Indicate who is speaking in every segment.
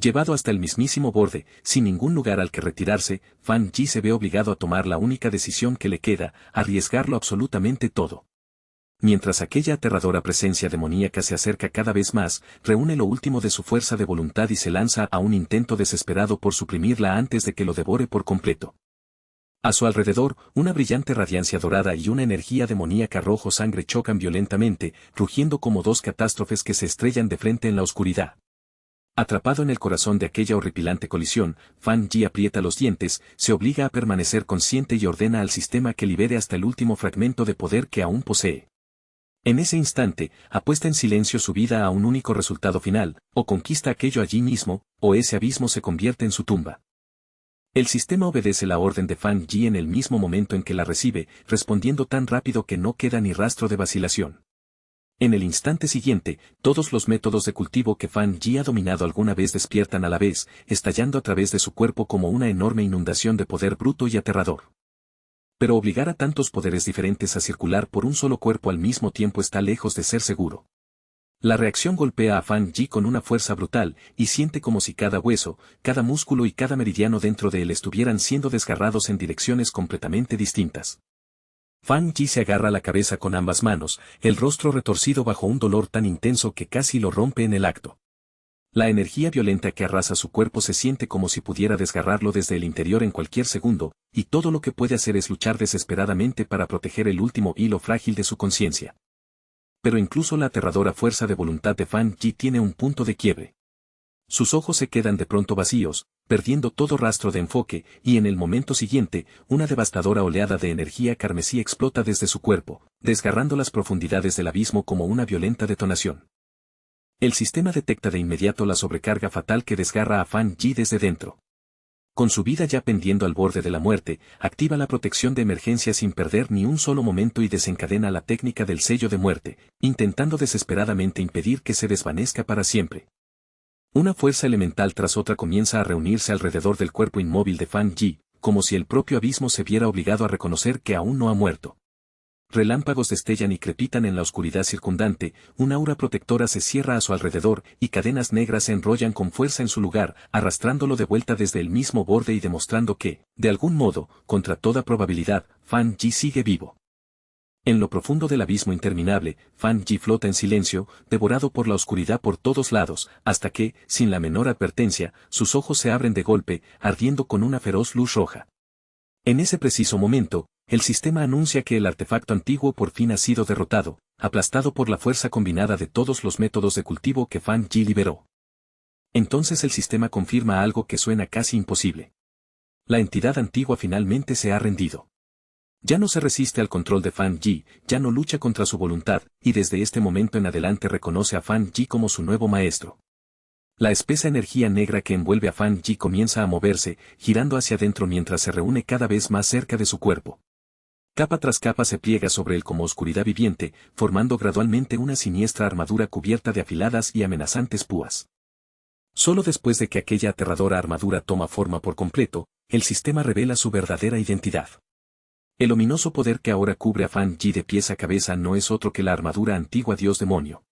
Speaker 1: Llevado hasta el mismísimo borde, sin ningún lugar al que retirarse, Fan Yi se ve obligado a tomar la única decisión que le queda, arriesgarlo absolutamente todo. Mientras aquella aterradora presencia demoníaca se acerca cada vez más, reúne lo último de su fuerza de voluntad y se lanza a un intento desesperado por suprimirla antes de que lo devore por completo. A su alrededor, una brillante radiancia dorada y una energía demoníaca rojo sangre chocan violentamente, rugiendo como dos catástrofes que se estrellan de frente en la oscuridad. Atrapado en el corazón de aquella horripilante colisión, Fan Yi aprieta los dientes, se obliga a permanecer consciente y ordena al sistema que libere hasta el último fragmento de poder que aún posee. En ese instante, apuesta en silencio su vida a un único resultado final, o conquista aquello allí mismo, o ese abismo se convierte en su tumba. El sistema obedece la orden de Fan Yi en el mismo momento en que la recibe, respondiendo tan rápido que no queda ni rastro de vacilación. En el instante siguiente, todos los métodos de cultivo que Fan Yi ha dominado alguna vez despiertan a la vez, estallando a través de su cuerpo como una enorme inundación de poder bruto y aterrador. Pero obligar a tantos poderes diferentes a circular por un solo cuerpo al mismo tiempo está lejos de ser seguro. La reacción golpea a Fan Yi con una fuerza brutal, y siente como si cada hueso, cada músculo y cada meridiano dentro de él estuvieran siendo desgarrados en direcciones completamente distintas. Fan Yi se agarra la cabeza con ambas manos, el rostro retorcido bajo un dolor tan intenso que casi lo rompe en el acto. La energía violenta que arrasa su cuerpo se siente como si pudiera desgarrarlo desde el interior en cualquier segundo, y todo lo que puede hacer es luchar desesperadamente para proteger el último hilo frágil de su conciencia. Pero incluso la aterradora fuerza de voluntad de Fan Yi tiene un punto de quiebre. Sus ojos se quedan de pronto vacíos, perdiendo todo rastro de enfoque, y en el momento siguiente, una devastadora oleada de energía carmesí explota desde su cuerpo, desgarrando las profundidades del abismo como una violenta detonación. El sistema detecta de inmediato la sobrecarga fatal que desgarra a Fan Yi desde dentro. Con su vida ya pendiendo al borde de la muerte, activa la protección de emergencia sin perder ni un solo momento y desencadena la técnica del sello de muerte, intentando desesperadamente impedir que se desvanezca para siempre. Una fuerza elemental tras otra comienza a reunirse alrededor del cuerpo inmóvil de Fan Yi, como si el propio abismo se viera obligado a reconocer que aún no ha muerto. Relámpagos destellan y crepitan en la oscuridad circundante, una aura protectora se cierra a su alrededor y cadenas negras se enrollan con fuerza en su lugar, arrastrándolo de vuelta desde el mismo borde y demostrando que, de algún modo, contra toda probabilidad, Fan Yi sigue vivo. En lo profundo del abismo interminable, Fan Yi flota en silencio, devorado por la oscuridad por todos lados, hasta que, sin la menor advertencia, sus ojos se abren de golpe, ardiendo con una feroz luz roja. En ese preciso momento, el sistema anuncia que el artefacto antiguo por fin ha sido derrotado, aplastado por la fuerza combinada de todos los métodos de cultivo que Fan Yi liberó. Entonces el sistema confirma algo que suena casi imposible. La entidad antigua finalmente se ha rendido. Ya no se resiste al control de Fan Yi, ya no lucha contra su voluntad, y desde este momento en adelante reconoce a Fan Yi como su nuevo maestro. La espesa energía negra que envuelve a Fan Yi comienza a moverse, girando hacia adentro mientras se reúne cada vez más cerca de su cuerpo. Capa tras capa se pliega sobre él como oscuridad viviente, formando gradualmente una siniestra armadura cubierta de afiladas y amenazantes púas. Solo después de que aquella aterradora armadura toma forma por completo, el sistema revela su verdadera identidad. El ominoso poder que ahora cubre a Fan Yi de pies a cabeza no es otro que la armadura antigua dios demonio.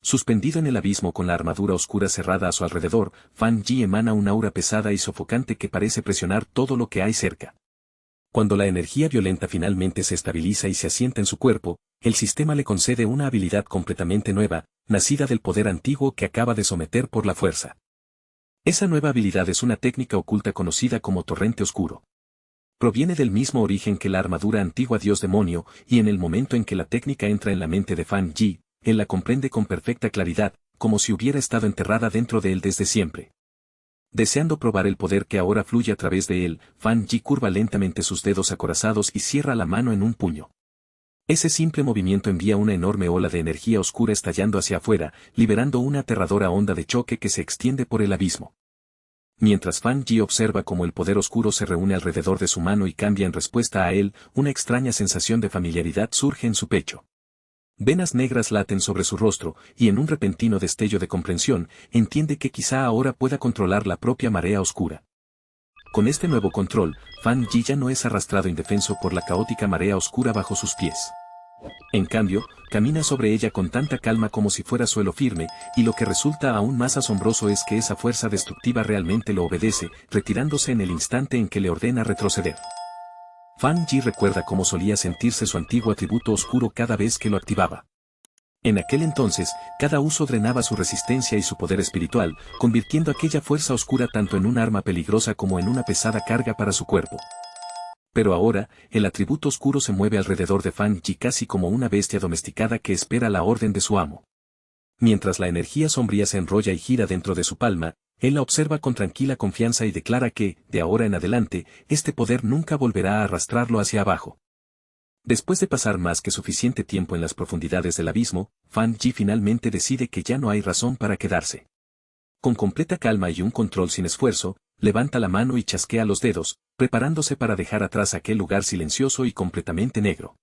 Speaker 1: Suspendido en el abismo con la armadura oscura cerrada a su alrededor, Fan Yi emana un aura pesada y sofocante que parece presionar todo lo que hay cerca. Cuando la energía violenta finalmente se estabiliza y se asienta en su cuerpo, el sistema le concede una habilidad completamente nueva, nacida del poder antiguo que acaba de someter por la fuerza. Esa nueva habilidad es una técnica oculta conocida como torrente oscuro. Proviene del mismo origen que la armadura antigua dios demonio, y en el momento en que la técnica entra en la mente de Fan Yi, él la comprende con perfecta claridad, como si hubiera estado enterrada dentro de él desde siempre. Deseando probar el poder que ahora fluye a través de él, Fan Yi curva lentamente sus dedos acorazados y cierra la mano en un puño. Ese simple movimiento envía una enorme ola de energía oscura estallando hacia afuera, liberando una aterradora onda de choque que se extiende por el abismo. Mientras Fan Yi observa cómo el poder oscuro se reúne alrededor de su mano y cambia en respuesta a él, una extraña sensación de familiaridad surge en su pecho. Venas negras laten sobre su rostro, y en un repentino destello de comprensión, entiende que quizá ahora pueda controlar la propia marea oscura. Con este nuevo control, Fan Yi ya no es arrastrado indefenso por la caótica marea oscura bajo sus pies. En cambio, camina sobre ella con tanta calma como si fuera suelo firme, y lo que resulta aún más asombroso es que esa fuerza destructiva realmente lo obedece, retirándose en el instante en que le ordena retroceder. Fan Yi recuerda cómo solía sentirse su antiguo atributo oscuro cada vez que lo activaba. En aquel entonces, cada uso drenaba su resistencia y su poder espiritual, convirtiendo aquella fuerza oscura tanto en un arma peligrosa como en una pesada carga para su cuerpo. Pero ahora, el atributo oscuro se mueve alrededor de Fan Yi casi como una bestia domesticada que espera la orden de su amo. Mientras la energía sombría se enrolla y gira dentro de su palma, él la observa con tranquila confianza y declara que, de ahora en adelante, este poder nunca volverá a arrastrarlo hacia abajo. Después de pasar más que suficiente tiempo en las profundidades del abismo, Fan Yi finalmente decide que ya no hay razón para quedarse. Con completa calma y un control sin esfuerzo, levanta la mano y chasquea los dedos, preparándose para dejar atrás aquel lugar silencioso y completamente negro.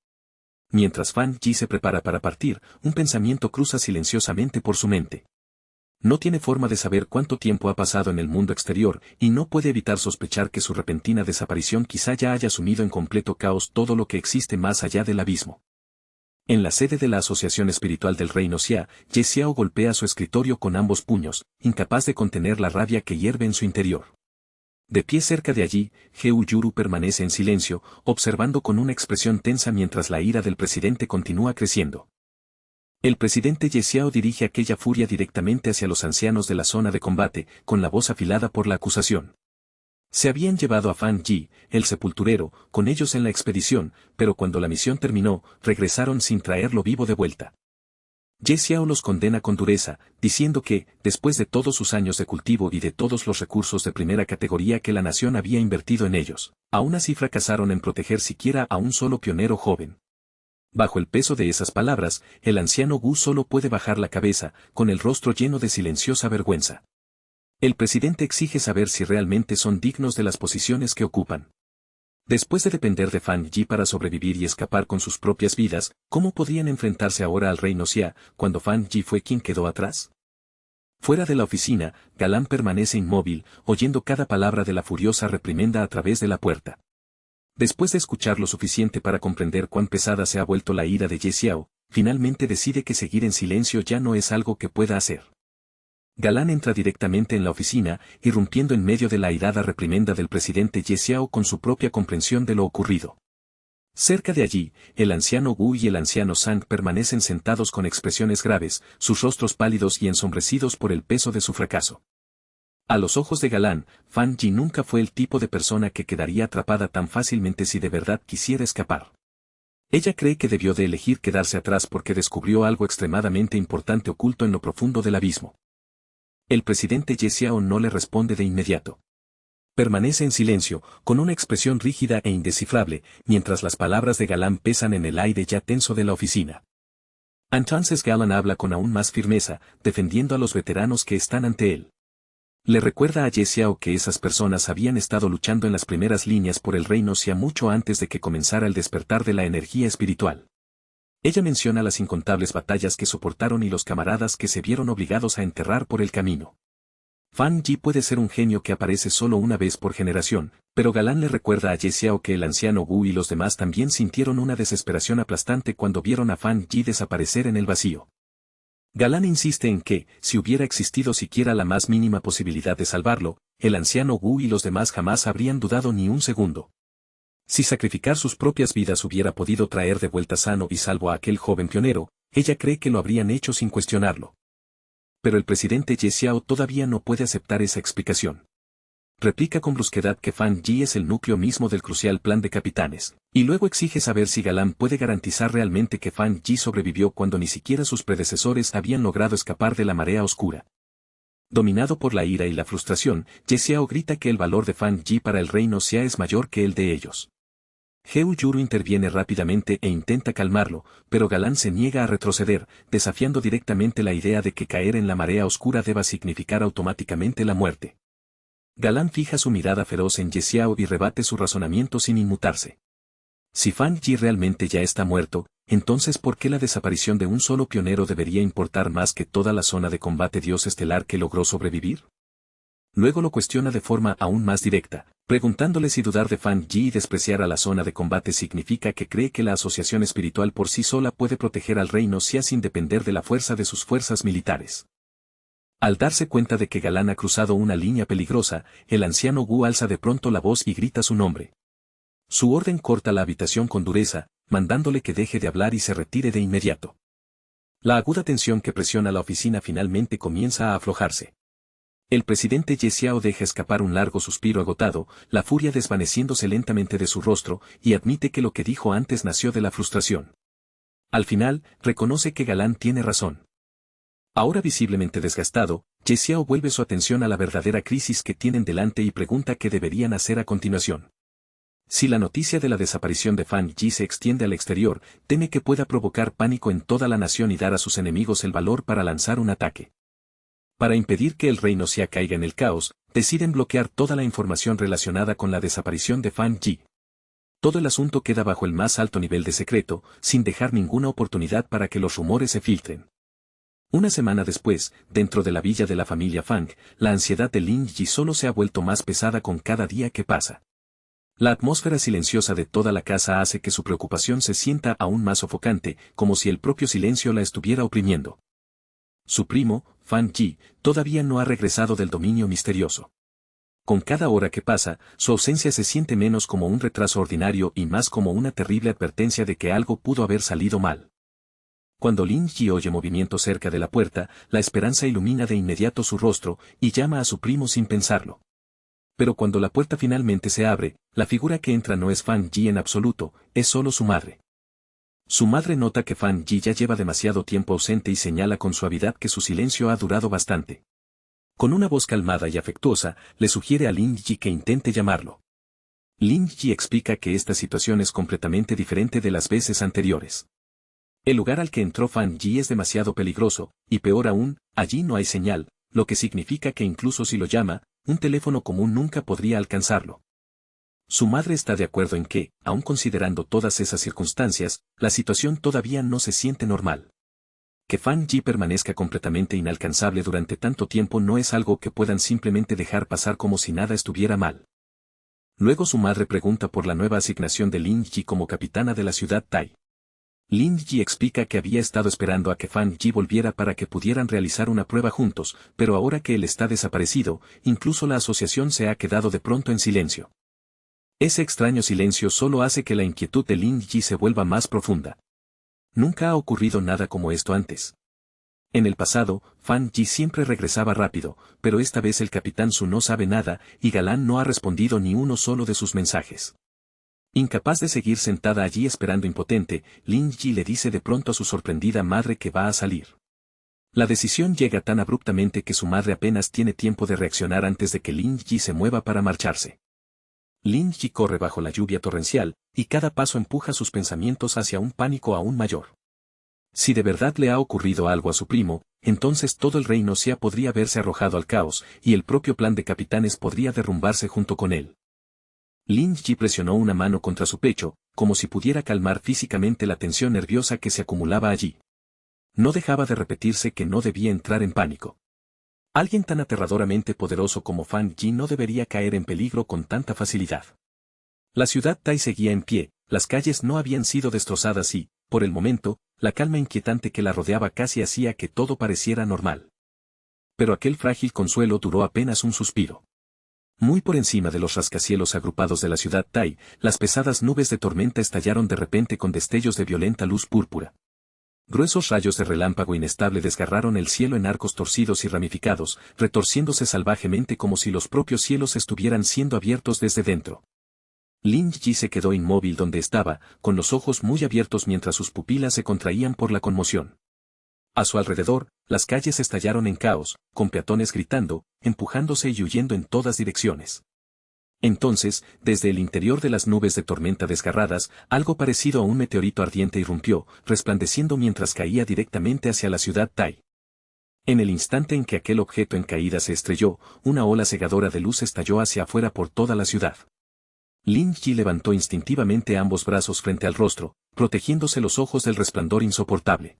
Speaker 1: Mientras Fan Yi se prepara para partir, un pensamiento cruza silenciosamente por su mente. No tiene forma de saber cuánto tiempo ha pasado en el mundo exterior, y no puede evitar sospechar que su repentina desaparición quizá ya haya sumido en completo caos todo lo que existe más allá del abismo. En la sede de la Asociación Espiritual del Reino Xia, Ye Xiao golpea su escritorio con ambos puños, incapaz de contener la rabia que hierve en su interior. De pie cerca de allí, Heu Yuru permanece en silencio, observando con una expresión tensa mientras la ira del presidente continúa creciendo. El presidente Ye Xiao dirige aquella furia directamente hacia los ancianos de la zona de combate, con la voz afilada por la acusación. Se habían llevado a Fan Yi, el sepulturero, con ellos en la expedición, pero cuando la misión terminó, regresaron sin traerlo vivo de vuelta. Ye Xiao los condena con dureza, diciendo que, después de todos sus años de cultivo y de todos los recursos de primera categoría que la nación había invertido en ellos, aún así fracasaron en proteger siquiera a un solo pionero joven. Bajo el peso de esas palabras, el anciano Gu solo puede bajar la cabeza, con el rostro lleno de silenciosa vergüenza. El presidente exige saber si realmente son dignos de las posiciones que ocupan. Después de depender de Fan Yi para sobrevivir y escapar con sus propias vidas, ¿cómo podrían enfrentarse ahora al reino Xia, cuando Fan Yi fue quien quedó atrás? Fuera de la oficina, Galán permanece inmóvil, oyendo cada palabra de la furiosa reprimenda a través de la puerta. Después de escuchar lo suficiente para comprender cuán pesada se ha vuelto la ira de Ye Xiao, finalmente decide que seguir en silencio ya no es algo que pueda hacer. Galán entra directamente en la oficina, irrumpiendo en medio de la airada reprimenda del presidente Ye Xiao con su propia comprensión de lo ocurrido. Cerca de allí, el anciano Gu y el anciano Sang permanecen sentados con expresiones graves, sus rostros pálidos y ensombrecidos por el peso de su fracaso. A los ojos de Galán, Fan Yi nunca fue el tipo de persona que quedaría atrapada tan fácilmente si de verdad quisiera escapar. Ella cree que debió de elegir quedarse atrás porque descubrió algo extremadamente importante oculto en lo profundo del abismo. El presidente Ye Xiao no le responde de inmediato. Permanece en silencio, con una expresión rígida e indescifrable, mientras las palabras de Galán pesan en el aire ya tenso de la oficina. Entonces Galán habla con aún más firmeza, defendiendo a los veteranos que están ante él. Le recuerda a Ye Xiao que esas personas habían estado luchando en las primeras líneas por el reino Xia mucho antes de que comenzara el despertar de la energía espiritual. Ella menciona las incontables batallas que soportaron y los camaradas que se vieron obligados a enterrar por el camino. Fan Yi puede ser un genio que aparece solo una vez por generación, pero Galán le recuerda a Ye Xiao que el anciano Gu y los demás también sintieron una desesperación aplastante cuando vieron a Fan Yi desaparecer en el vacío. Galán insiste en que, si hubiera existido siquiera la más mínima posibilidad de salvarlo, el anciano Gu y los demás jamás habrían dudado ni un segundo. Si sacrificar sus propias vidas hubiera podido traer de vuelta sano y salvo a aquel joven pionero, ella cree que lo habrían hecho sin cuestionarlo. Pero el presidente Ye Xiao todavía no puede aceptar esa explicación. Replica con brusquedad que Fan Yi es el núcleo mismo del crucial plan de capitanes, y luego exige saber si Galán puede garantizar realmente que Fan Yi sobrevivió cuando ni siquiera sus predecesores habían logrado escapar de la marea oscura. Dominado por la ira y la frustración, Ye Xiao grita que el valor de Fan Yi para el reino Xia es mayor que el de ellos. Heu Yuru interviene rápidamente e intenta calmarlo, pero Galán se niega a retroceder, desafiando directamente la idea de que caer en la marea oscura deba significar automáticamente la muerte. Galán fija su mirada feroz en Ye Xiao y rebate su razonamiento sin inmutarse. Si Fan Yi realmente ya está muerto, entonces ¿por qué la desaparición de un solo pionero debería importar más que toda la zona de combate dios estelar que logró sobrevivir? Luego lo cuestiona de forma aún más directa, preguntándole si dudar de Fan Yi y despreciar a la zona de combate significa que cree que la asociación espiritual por sí sola puede proteger al reino sin depender de la fuerza de sus fuerzas militares. Al darse cuenta de que Galán ha cruzado una línea peligrosa, el anciano Wu alza de pronto la voz y grita su nombre. Su orden corta la habitación con dureza, mandándole que deje de hablar y se retire de inmediato. La aguda tensión que presiona la oficina finalmente comienza a aflojarse. El presidente Ye Xiao deja escapar un largo suspiro agotado, la furia desvaneciéndose lentamente de su rostro, y admite que lo que dijo antes nació de la frustración. Al final, reconoce que Galán tiene razón. Ahora visiblemente desgastado, Ye Xiao vuelve su atención a la verdadera crisis que tienen delante y pregunta qué deberían hacer a continuación. Si la noticia de la desaparición de Fan Yi se extiende al exterior, teme que pueda provocar pánico en toda la nación y dar a sus enemigos el valor para lanzar un ataque. Para impedir que el reino Xia caiga en el caos, deciden bloquear toda la información relacionada con la desaparición de Fan Yi. Todo el asunto queda bajo el más alto nivel de secreto, sin dejar ninguna oportunidad para que los rumores se filtren. Una semana después, dentro de la villa de la familia Fang, la ansiedad de Lin Yi solo se ha vuelto más pesada con cada día que pasa. La atmósfera silenciosa de toda la casa hace que su preocupación se sienta aún más sofocante, como si el propio silencio la estuviera oprimiendo. Su primo, Fan Yi, todavía no ha regresado del dominio misterioso. Con cada hora que pasa, su ausencia se siente menos como un retraso ordinario y más como una terrible advertencia de que algo pudo haber salido mal. Cuando Lin Yi oye movimiento cerca de la puerta, la esperanza ilumina de inmediato su rostro, y llama a su primo sin pensarlo. Pero cuando la puerta finalmente se abre, la figura que entra no es Fan Yi en absoluto, es solo su madre. Su madre nota que Fan Yi ya lleva demasiado tiempo ausente y señala con suavidad que su silencio ha durado bastante. Con una voz calmada y afectuosa, le sugiere a Lin Yi que intente llamarlo. Lin Yi explica que esta situación es completamente diferente de las veces anteriores. El lugar al que entró Fan Yi es demasiado peligroso, y peor aún, allí no hay señal, lo que significa que incluso si lo llama, un teléfono común nunca podría alcanzarlo. Su madre está de acuerdo en que, aun considerando todas esas circunstancias, la situación todavía no se siente normal. Que Fan Yi permanezca completamente inalcanzable durante tanto tiempo no es algo que puedan simplemente dejar pasar como si nada estuviera mal. Luego su madre pregunta por la nueva asignación de Lin Yi como capitana de la ciudad Tai. Lin Yi explica que había estado esperando a que Fan Yi volviera para que pudieran realizar una prueba juntos, pero ahora que él está desaparecido, incluso la asociación se ha quedado de pronto en silencio. Ese extraño silencio solo hace que la inquietud de Lin Yi se vuelva más profunda. Nunca ha ocurrido nada como esto antes. En el pasado, Fan Yi siempre regresaba rápido, pero esta vez el capitán Su no sabe nada, y Galán no ha respondido ni uno solo de sus mensajes. Incapaz de seguir sentada allí esperando impotente, Lin Yi le dice de pronto a su sorprendida madre que va a salir. La decisión llega tan abruptamente que su madre apenas tiene tiempo de reaccionar antes de que Lin Yi se mueva para marcharse. Lin Yi corre bajo la lluvia torrencial, y cada paso empuja sus pensamientos hacia un pánico aún mayor. Si de verdad le ha ocurrido algo a su primo, entonces todo el reino Xia podría verse arrojado al caos, y el propio plan de capitanes podría derrumbarse junto con él. Lin Yi presionó una mano contra su pecho, como si pudiera calmar físicamente la tensión nerviosa que se acumulaba allí. No dejaba de repetirse que no debía entrar en pánico. Alguien tan aterradoramente poderoso como Fan Yi no debería caer en peligro con tanta facilidad. La ciudad Tai seguía en pie, las calles no habían sido destrozadas y, por el momento, la calma inquietante que la rodeaba casi hacía que todo pareciera normal. Pero aquel frágil consuelo duró apenas un suspiro. Muy por encima de los rascacielos agrupados de la ciudad Tai, las pesadas nubes de tormenta estallaron de repente con destellos de violenta luz púrpura. Gruesos rayos de relámpago inestable desgarraron el cielo en arcos torcidos y ramificados, retorciéndose salvajemente como si los propios cielos estuvieran siendo abiertos desde dentro. Lin Yi se quedó inmóvil donde estaba, con los ojos muy abiertos mientras sus pupilas se contraían por la conmoción. A su alrededor, las calles estallaron en caos, con peatones gritando, empujándose y huyendo en todas direcciones. Entonces, desde el interior de las nubes de tormenta desgarradas, algo parecido a un meteorito ardiente irrumpió, resplandeciendo mientras caía directamente hacia la ciudad Tai. En el instante en que aquel objeto en caída se estrelló, una ola cegadora de luz estalló hacia afuera por toda la ciudad. Lin Yi levantó instintivamente ambos brazos frente al rostro, protegiéndose los ojos del resplandor insoportable.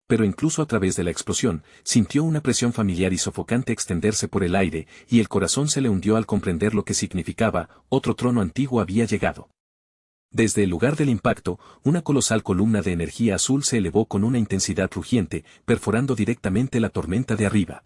Speaker 1: Pero incluso a través de la explosión, sintió una presión familiar y sofocante extenderse por el aire, y el corazón se le hundió al comprender lo que significaba: otro trono antiguo había llegado. Desde el lugar del impacto, una colosal columna de energía azul se elevó con una intensidad rugiente, perforando directamente la tormenta de arriba.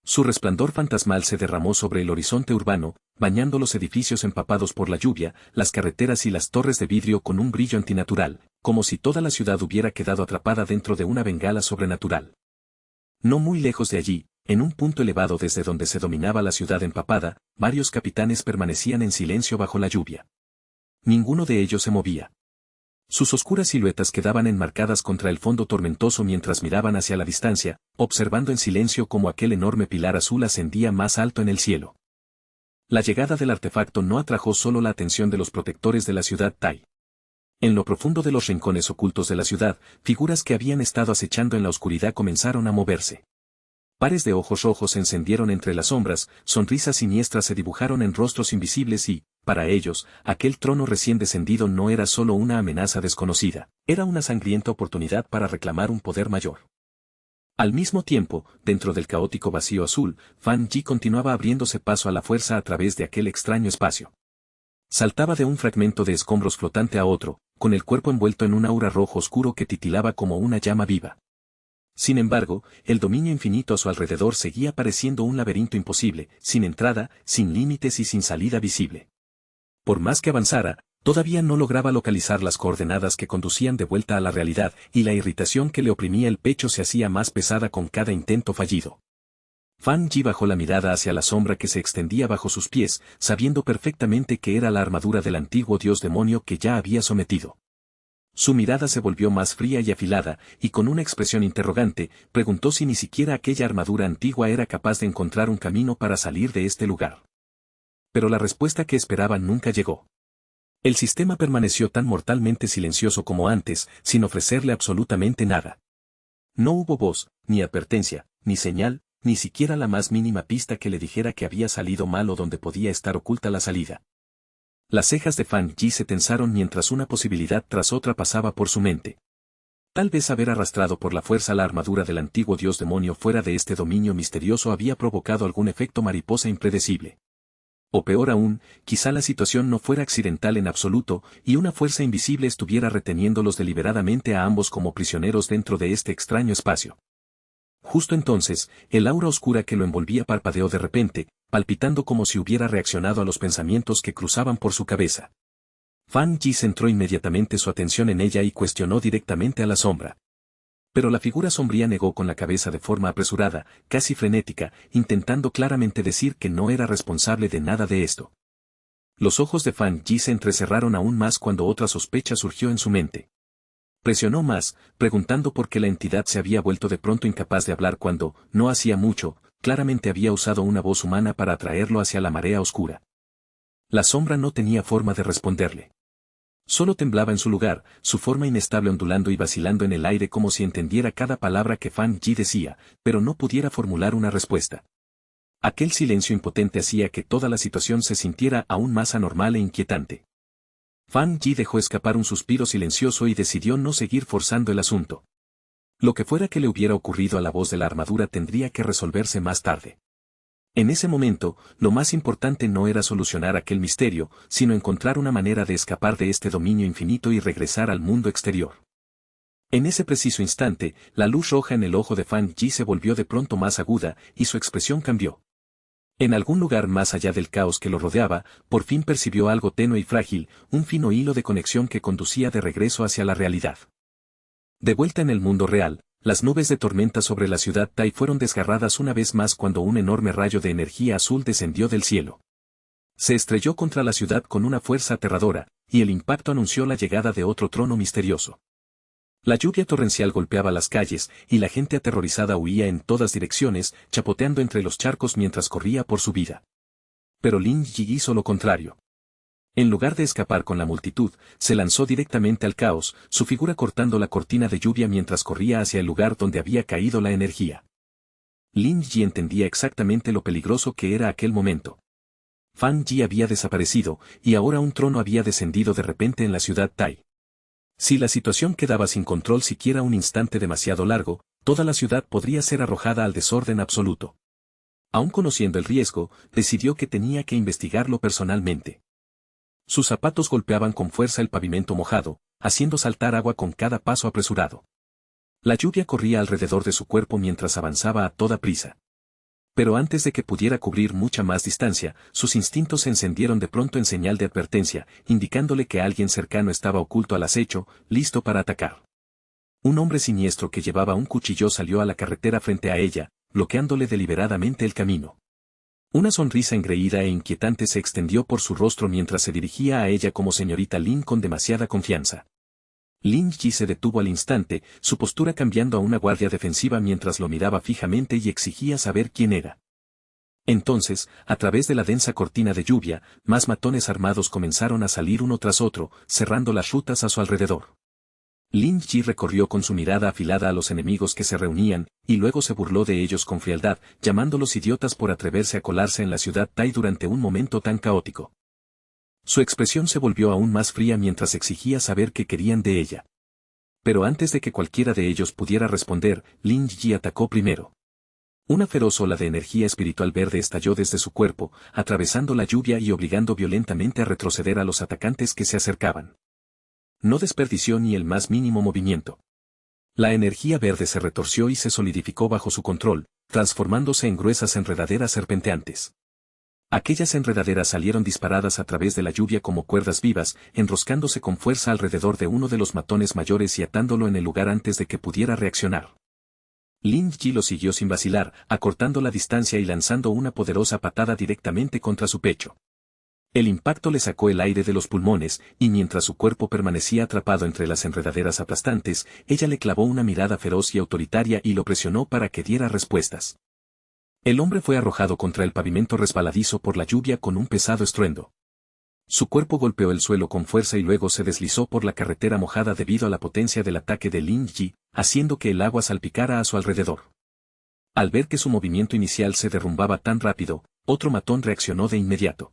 Speaker 1: Su resplandor fantasmal se derramó sobre el horizonte urbano, bañando los edificios empapados por la lluvia, las carreteras y las torres de vidrio con un brillo antinatural, como si toda la ciudad hubiera quedado atrapada dentro de una bengala sobrenatural. No muy lejos de allí, en un punto elevado desde donde se dominaba la ciudad empapada, varios capitanes permanecían en silencio bajo la lluvia. Ninguno de ellos se movía. Sus oscuras siluetas quedaban enmarcadas contra el fondo tormentoso mientras miraban hacia la distancia, observando en silencio cómo aquel enorme pilar azul ascendía más alto en el cielo. La llegada del artefacto no atrajo solo la atención de los protectores de la ciudad Tai. En lo profundo de los rincones ocultos de la ciudad, figuras que habían estado acechando en la oscuridad comenzaron a moverse. Pares de ojos rojos se encendieron entre las sombras, sonrisas siniestras se dibujaron en rostros invisibles y, para ellos, aquel trono recién descendido no era solo una amenaza desconocida, era una sangrienta oportunidad para reclamar un poder mayor. Al mismo tiempo, dentro del caótico vacío azul, Fan Yi continuaba abriéndose paso a la fuerza a través de aquel extraño espacio. Saltaba de un fragmento de escombros flotante a otro, con el cuerpo envuelto en un aura rojo oscuro que titilaba como una llama viva. Sin embargo, el dominio infinito a su alrededor seguía pareciendo un laberinto imposible, sin entrada, sin límites y sin salida visible. Por más que avanzara, todavía no lograba localizar las coordenadas que conducían de vuelta a la realidad, y la irritación que le oprimía el pecho se hacía más pesada con cada intento fallido. Fan Yi bajó la mirada hacia la sombra que se extendía bajo sus pies, sabiendo perfectamente que era la armadura del antiguo dios demonio que ya había sometido. Su mirada se volvió más fría y afilada, y con una expresión interrogante, preguntó si ni siquiera aquella armadura antigua era capaz de encontrar un camino para salir de este lugar. Pero la respuesta que esperaba nunca llegó. El sistema permaneció tan mortalmente silencioso como antes, sin ofrecerle absolutamente nada. No hubo voz, ni advertencia, ni señal, ni siquiera la más mínima pista que le dijera que había salido mal o donde podía estar oculta la salida. Las cejas de Fan Yi se tensaron mientras una posibilidad tras otra pasaba por su mente. Tal vez haber arrastrado por la fuerza la armadura del antiguo dios demonio fuera de este dominio misterioso había provocado algún efecto mariposa impredecible. O peor aún, quizá la situación no fuera accidental en absoluto, y una fuerza invisible estuviera reteniéndolos deliberadamente a ambos como prisioneros dentro de este extraño espacio. Justo entonces, el aura oscura que lo envolvía parpadeó de repente, palpitando como si hubiera reaccionado a los pensamientos que cruzaban por su cabeza. Fan Yi centró inmediatamente su atención en ella y cuestionó directamente a la sombra. Pero la figura sombría negó con la cabeza de forma apresurada, casi frenética, intentando claramente decir que no era responsable de nada de esto. Los ojos de Fan Yi se entrecerraron aún más cuando otra sospecha surgió en su mente. Presionó más, preguntando por qué la entidad se había vuelto de pronto incapaz de hablar cuando, no hacía mucho, claramente había usado una voz humana para atraerlo hacia la marea oscura. La sombra no tenía forma de responderle. Solo temblaba en su lugar, su forma inestable ondulando y vacilando en el aire como si entendiera cada palabra que Fan Yi decía, pero no pudiera formular una respuesta. Aquel silencio impotente hacía que toda la situación se sintiera aún más anormal e inquietante. Fan Yi dejó escapar un suspiro silencioso y decidió no seguir forzando el asunto. Lo que fuera que le hubiera ocurrido a la voz de la armadura tendría que resolverse más tarde. En ese momento, lo más importante no era solucionar aquel misterio, sino encontrar una manera de escapar de este dominio infinito y regresar al mundo exterior. En ese preciso instante, la luz roja en el ojo de Fan Yi se volvió de pronto más aguda, y su expresión cambió. En algún lugar más allá del caos que lo rodeaba, por fin percibió algo tenue y frágil, un fino hilo de conexión que conducía de regreso hacia la realidad. De vuelta en el mundo real, las nubes de tormenta sobre la ciudad Tai fueron desgarradas una vez más cuando un enorme rayo de energía azul descendió del cielo. Se estrelló contra la ciudad con una fuerza aterradora, y el impacto anunció la llegada de otro trono misterioso. La lluvia torrencial golpeaba las calles, y la gente aterrorizada huía en todas direcciones, chapoteando entre los charcos mientras corría por su vida. Pero Lin Yi hizo lo contrario. En lugar de escapar con la multitud, se lanzó directamente al caos, su figura cortando la cortina de lluvia mientras corría hacia el lugar donde había caído la energía. Lin Yi entendía exactamente lo peligroso que era aquel momento. Fan Yi había desaparecido, y ahora un trono había descendido de repente en la ciudad Tai. Si la situación quedaba sin control siquiera un instante demasiado largo, toda la ciudad podría ser arrojada al desorden absoluto. Aun conociendo el riesgo, decidió que tenía que investigarlo personalmente. Sus zapatos golpeaban con fuerza el pavimento mojado, haciendo saltar agua con cada paso apresurado. La lluvia corría alrededor de su cuerpo mientras avanzaba a toda prisa. Pero antes de que pudiera cubrir mucha más distancia, sus instintos se encendieron de pronto en señal de advertencia, indicándole que alguien cercano estaba oculto al acecho, listo para atacar. Un hombre siniestro que llevaba un cuchillo salió a la carretera frente a ella, bloqueándole deliberadamente el camino. Una sonrisa engreída e inquietante se extendió por su rostro mientras se dirigía a ella como señorita Lin con demasiada confianza. Lin Yi se detuvo al instante, su postura cambiando a una guardia defensiva mientras lo miraba fijamente y exigía saber quién era. Entonces, a través de la densa cortina de lluvia, más matones armados comenzaron a salir uno tras otro, cerrando las rutas a su alrededor. Lin Yi recorrió con su mirada afilada a los enemigos que se reunían, y luego se burló de ellos con frialdad, llamándolos idiotas por atreverse a colarse en la ciudad Tai durante un momento tan caótico. Su expresión se volvió aún más fría mientras exigía saber qué querían de ella. Pero antes de que cualquiera de ellos pudiera responder, Lin Yi atacó primero. Una feroz ola de energía espiritual verde estalló desde su cuerpo, atravesando la lluvia y obligando violentamente a retroceder a los atacantes que se acercaban. No desperdició ni el más mínimo movimiento. La energía verde se retorció y se solidificó bajo su control, transformándose en gruesas enredaderas serpenteantes. Aquellas enredaderas salieron disparadas a través de la lluvia como cuerdas vivas, enroscándose con fuerza alrededor de uno de los matones mayores y atándolo en el lugar antes de que pudiera reaccionar. Lin Yi lo siguió sin vacilar, acortando la distancia y lanzando una poderosa patada directamente contra su pecho. El impacto le sacó el aire de los pulmones, y mientras su cuerpo permanecía atrapado entre las enredaderas aplastantes, ella le clavó una mirada feroz y autoritaria y lo presionó para que diera respuestas. El hombre fue arrojado contra el pavimento resbaladizo por la lluvia con un pesado estruendo. Su cuerpo golpeó el suelo con fuerza y luego se deslizó por la carretera mojada debido a la potencia del ataque de Lin Yi, haciendo que el agua salpicara a su alrededor. Al ver que su movimiento inicial se derrumbaba tan rápido, otro matón reaccionó de inmediato.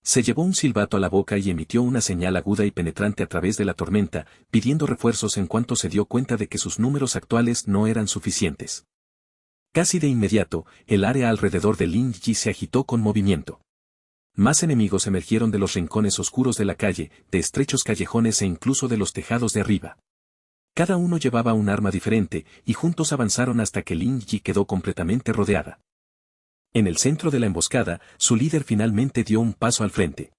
Speaker 1: Se llevó un silbato a la boca y emitió una señal aguda y penetrante a través de la tormenta, pidiendo refuerzos en cuanto se dio cuenta de que sus números actuales no eran suficientes. Casi de inmediato, el área alrededor de Lin Yi se agitó con movimiento. Más enemigos emergieron de los rincones oscuros de la calle, de estrechos callejones e incluso de los tejados de arriba. Cada uno llevaba un arma diferente, y juntos avanzaron hasta que Lin Yi quedó completamente rodeada. En el centro de la emboscada, su líder finalmente dio un paso al frente.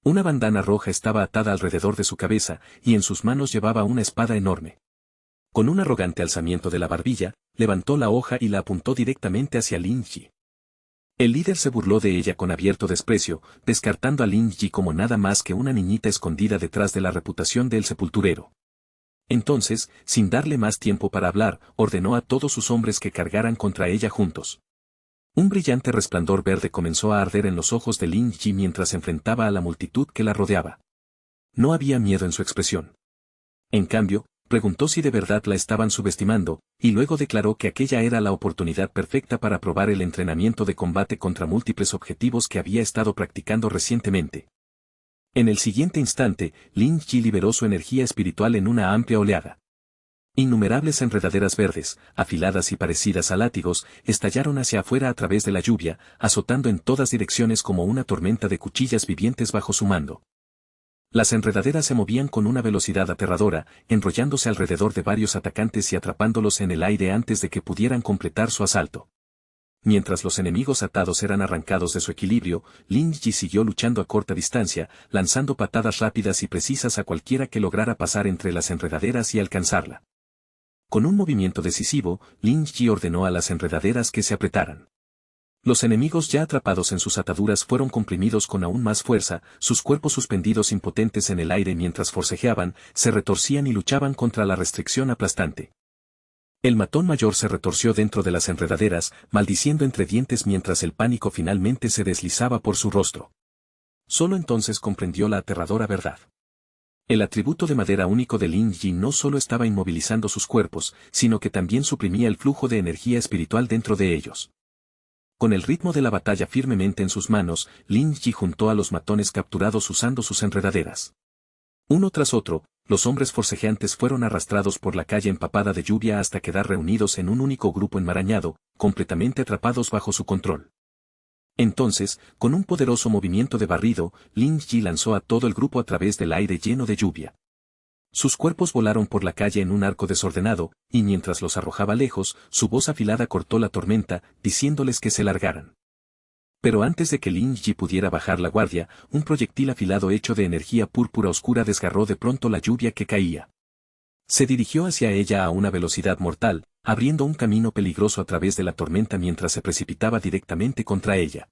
Speaker 1: Una bandana roja estaba atada alrededor de su cabeza, y en sus manos llevaba una espada enorme. Con un arrogante alzamiento de la barbilla, levantó la hoja y la apuntó directamente hacia Lin Yi. El líder se burló de ella con abierto desprecio, descartando a Lin Yi como nada más que una niñita escondida detrás de la reputación del sepulturero. Entonces, sin darle más tiempo para hablar, ordenó a todos sus hombres que cargaran contra ella juntos. Un brillante resplandor verde comenzó a arder en los ojos de Lin Yi mientras enfrentaba a la multitud que la rodeaba. No había miedo en su expresión. En cambio, preguntó si de verdad la estaban subestimando, y luego declaró que aquella era la oportunidad perfecta para probar el entrenamiento de combate contra múltiples objetivos que había estado practicando recientemente. En el siguiente instante, Lin Yi liberó su energía espiritual en una amplia oleada. Innumerables enredaderas verdes, afiladas y parecidas a látigos, estallaron hacia afuera a través de la lluvia, azotando en todas direcciones como una tormenta de cuchillas vivientes bajo su mando. Las enredaderas se movían con una velocidad aterradora, enrollándose alrededor de varios atacantes y atrapándolos en el aire antes de que pudieran completar su asalto. Mientras los enemigos atados eran arrancados de su equilibrio, Lin Yi siguió luchando a corta distancia, lanzando patadas rápidas y precisas a cualquiera que lograra pasar entre las enredaderas y alcanzarla. Con un movimiento decisivo, Lin Yi ordenó a las enredaderas que se apretaran. Los enemigos ya atrapados en sus ataduras fueron comprimidos con aún más fuerza, sus cuerpos suspendidos impotentes en el aire mientras forcejeaban, se retorcían y luchaban contra la restricción aplastante. El matón mayor se retorció dentro de las enredaderas, maldiciendo entre dientes mientras el pánico finalmente se deslizaba por su rostro. Solo entonces comprendió la aterradora verdad. El atributo de madera único de Lin Yi no solo estaba inmovilizando sus cuerpos, sino que también suprimía el flujo de energía espiritual dentro de ellos. Con el ritmo de la batalla firmemente en sus manos, Lin Yi juntó a los matones capturados usando sus enredaderas. Uno tras otro, los hombres forcejeantes fueron arrastrados por la calle empapada de lluvia hasta quedar reunidos en un único grupo enmarañado, completamente atrapados bajo su control. Entonces, con un poderoso movimiento de barrido, Lin Yi lanzó a todo el grupo a través del aire lleno de lluvia. Sus cuerpos volaron por la calle en un arco desordenado, y mientras los arrojaba lejos, su voz afilada cortó la tormenta, diciéndoles que se largaran. Pero antes de que Lin Yi pudiera bajar la guardia, un proyectil afilado hecho de energía púrpura oscura desgarró de pronto la lluvia que caía. Se dirigió hacia ella a una velocidad mortal, abriendo un camino peligroso a través de la tormenta mientras se precipitaba directamente contra ella.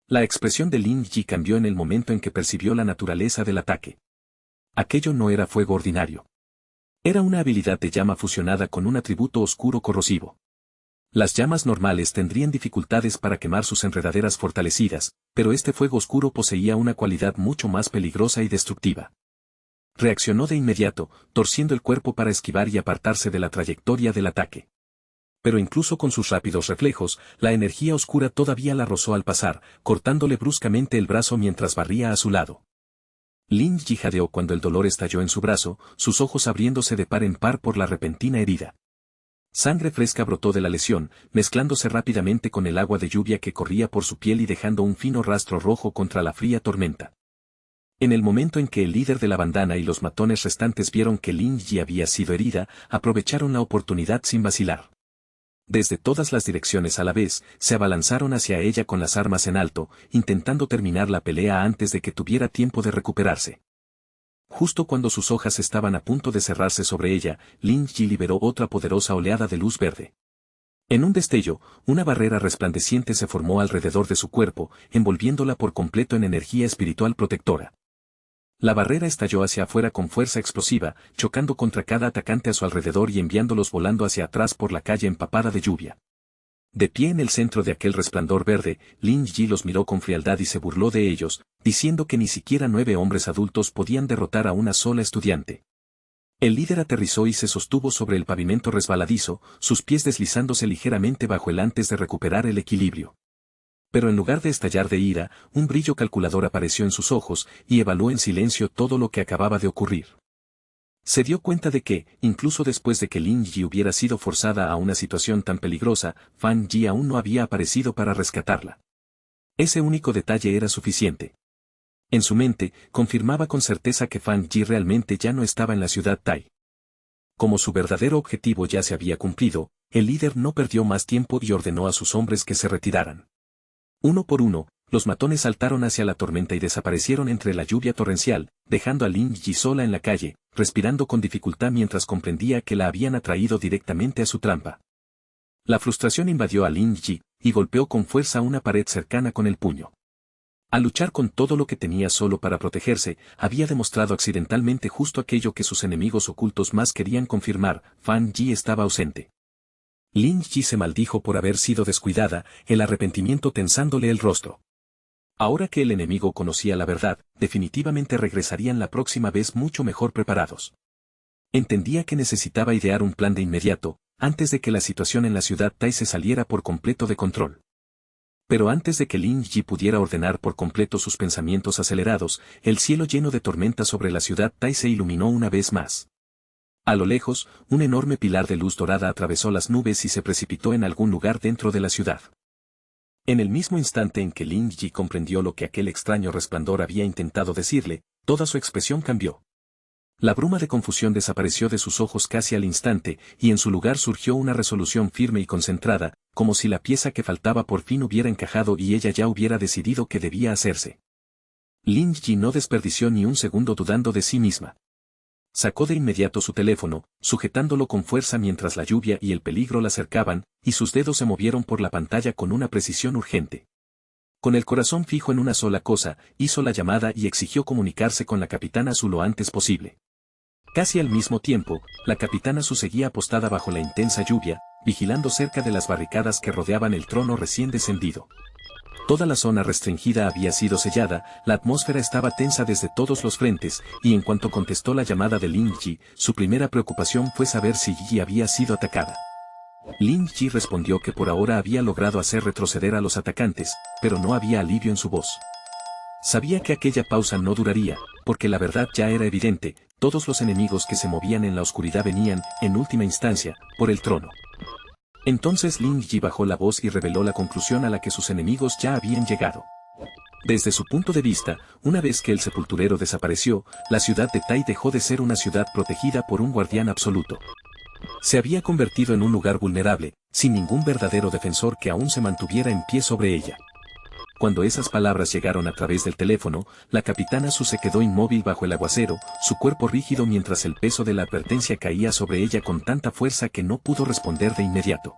Speaker 1: La expresión de Lin Yi cambió en el momento en que percibió la naturaleza del ataque. Aquello no era fuego ordinario. Era una habilidad de llama fusionada con un atributo oscuro corrosivo. Las llamas normales tendrían dificultades para quemar sus enredaderas fortalecidas, pero este fuego oscuro poseía una cualidad mucho más peligrosa y destructiva. Reaccionó de inmediato, torciendo el cuerpo para esquivar y apartarse de la trayectoria del ataque. Pero incluso con sus rápidos reflejos, la energía oscura todavía la rozó al pasar, cortándole bruscamente el brazo mientras barría a su lado. Lin Yi jadeó cuando el dolor estalló en su brazo, sus ojos abriéndose de par en par por la repentina herida. Sangre fresca brotó de la lesión, mezclándose rápidamente con el agua de lluvia que corría por su piel y dejando un fino rastro rojo contra la fría tormenta. En el momento en que el líder de la bandana y los matones restantes vieron que Lin Yi había sido herida, aprovecharon la oportunidad sin vacilar. Desde todas las direcciones a la vez, se abalanzaron hacia ella con las armas en alto, intentando terminar la pelea antes de que tuviera tiempo de recuperarse. Justo cuando sus hojas estaban a punto de cerrarse sobre ella, Lin Yi liberó otra poderosa oleada de luz verde. En un destello, una barrera resplandeciente se formó alrededor de su cuerpo, envolviéndola por completo en energía espiritual protectora. La barrera estalló hacia afuera con fuerza explosiva, chocando contra cada atacante a su alrededor y enviándolos volando hacia atrás por la calle empapada de lluvia. De pie en el centro de aquel resplandor verde, Lin Yi los miró con frialdad y se burló de ellos, diciendo que ni siquiera 9 hombres adultos podían derrotar a una sola estudiante. El líder aterrizó y se sostuvo sobre el pavimento resbaladizo, sus pies deslizándose ligeramente bajo él antes de recuperar el equilibrio. Pero en lugar de estallar de ira, un brillo calculador apareció en sus ojos, y evaluó en silencio todo lo que acababa de ocurrir. Se dio cuenta de que, incluso después de que Lin Yi hubiera sido forzada a una situación tan peligrosa, Fan Yi aún no había aparecido para rescatarla. Ese único detalle era suficiente. En su mente, confirmaba con certeza que Fan Yi realmente ya no estaba en la ciudad Tai. Como su verdadero objetivo ya se había cumplido, el líder no perdió más tiempo y ordenó a sus hombres que se retiraran. Uno por uno, los matones saltaron hacia la tormenta y desaparecieron entre la lluvia torrencial, dejando a Lin Yi sola en la calle, respirando con dificultad mientras comprendía que la habían atraído directamente a su trampa. La frustración invadió a Lin Yi, y golpeó con fuerza una pared cercana con el puño. Al luchar con todo lo que tenía solo para protegerse, había demostrado accidentalmente justo aquello que sus enemigos ocultos más querían confirmar: Fan Yi estaba ausente. Lin Yi se maldijo por haber sido descuidada, el arrepentimiento tensándole el rostro. Ahora que el enemigo conocía la verdad, definitivamente regresarían la próxima vez mucho mejor preparados. Entendía que necesitaba idear un plan de inmediato, antes de que la situación en la ciudad Tai se saliera por completo de control. Pero antes de que Lin Yi pudiera ordenar por completo sus pensamientos acelerados, el cielo lleno de tormenta sobre la ciudad Tai se iluminó una vez más. A lo lejos, un enorme pilar de luz dorada atravesó las nubes y se precipitó en algún lugar dentro de la ciudad. En el mismo instante en que Lin Yi comprendió lo que aquel extraño resplandor había intentado decirle, toda su expresión cambió. La bruma de confusión desapareció de sus ojos casi al instante, y en su lugar surgió una resolución firme y concentrada, como si la pieza que faltaba por fin hubiera encajado y ella ya hubiera decidido qué debía hacerse. Lin Yi no desperdició ni un segundo dudando de sí misma. Sacó de inmediato su teléfono, sujetándolo con fuerza mientras la lluvia y el peligro la acercaban, y sus dedos se movieron por la pantalla con una precisión urgente. Con el corazón fijo en una sola cosa, hizo la llamada y exigió comunicarse con la capitana Su lo antes posible. Casi al mismo tiempo, la capitana Su seguía apostada bajo la intensa lluvia, vigilando cerca de las barricadas que rodeaban el trono recién descendido. Toda la zona restringida había sido sellada, la atmósfera estaba tensa desde todos los frentes, y en cuanto contestó la llamada de Lin Yi, su primera preocupación fue saber si Yi había sido atacada. Lin Yi respondió que por ahora había logrado hacer retroceder a los atacantes, pero no había alivio en su voz. Sabía que aquella pausa no duraría, porque la verdad ya era evidente: todos los enemigos que se movían en la oscuridad venían, en última instancia, por el trono. Entonces Lin Yi bajó la voz y reveló la conclusión a la que sus enemigos ya habían llegado. Desde su punto de vista, una vez que el sepulturero desapareció, la ciudad de Tai dejó de ser una ciudad protegida por un guardián absoluto. Se había convertido en un lugar vulnerable, sin ningún verdadero defensor que aún se mantuviera en pie sobre ella. Cuando esas palabras llegaron a través del teléfono, la capitana Su se quedó inmóvil bajo el aguacero, su cuerpo rígido mientras el peso de la advertencia caía sobre ella con tanta fuerza que no pudo responder de inmediato.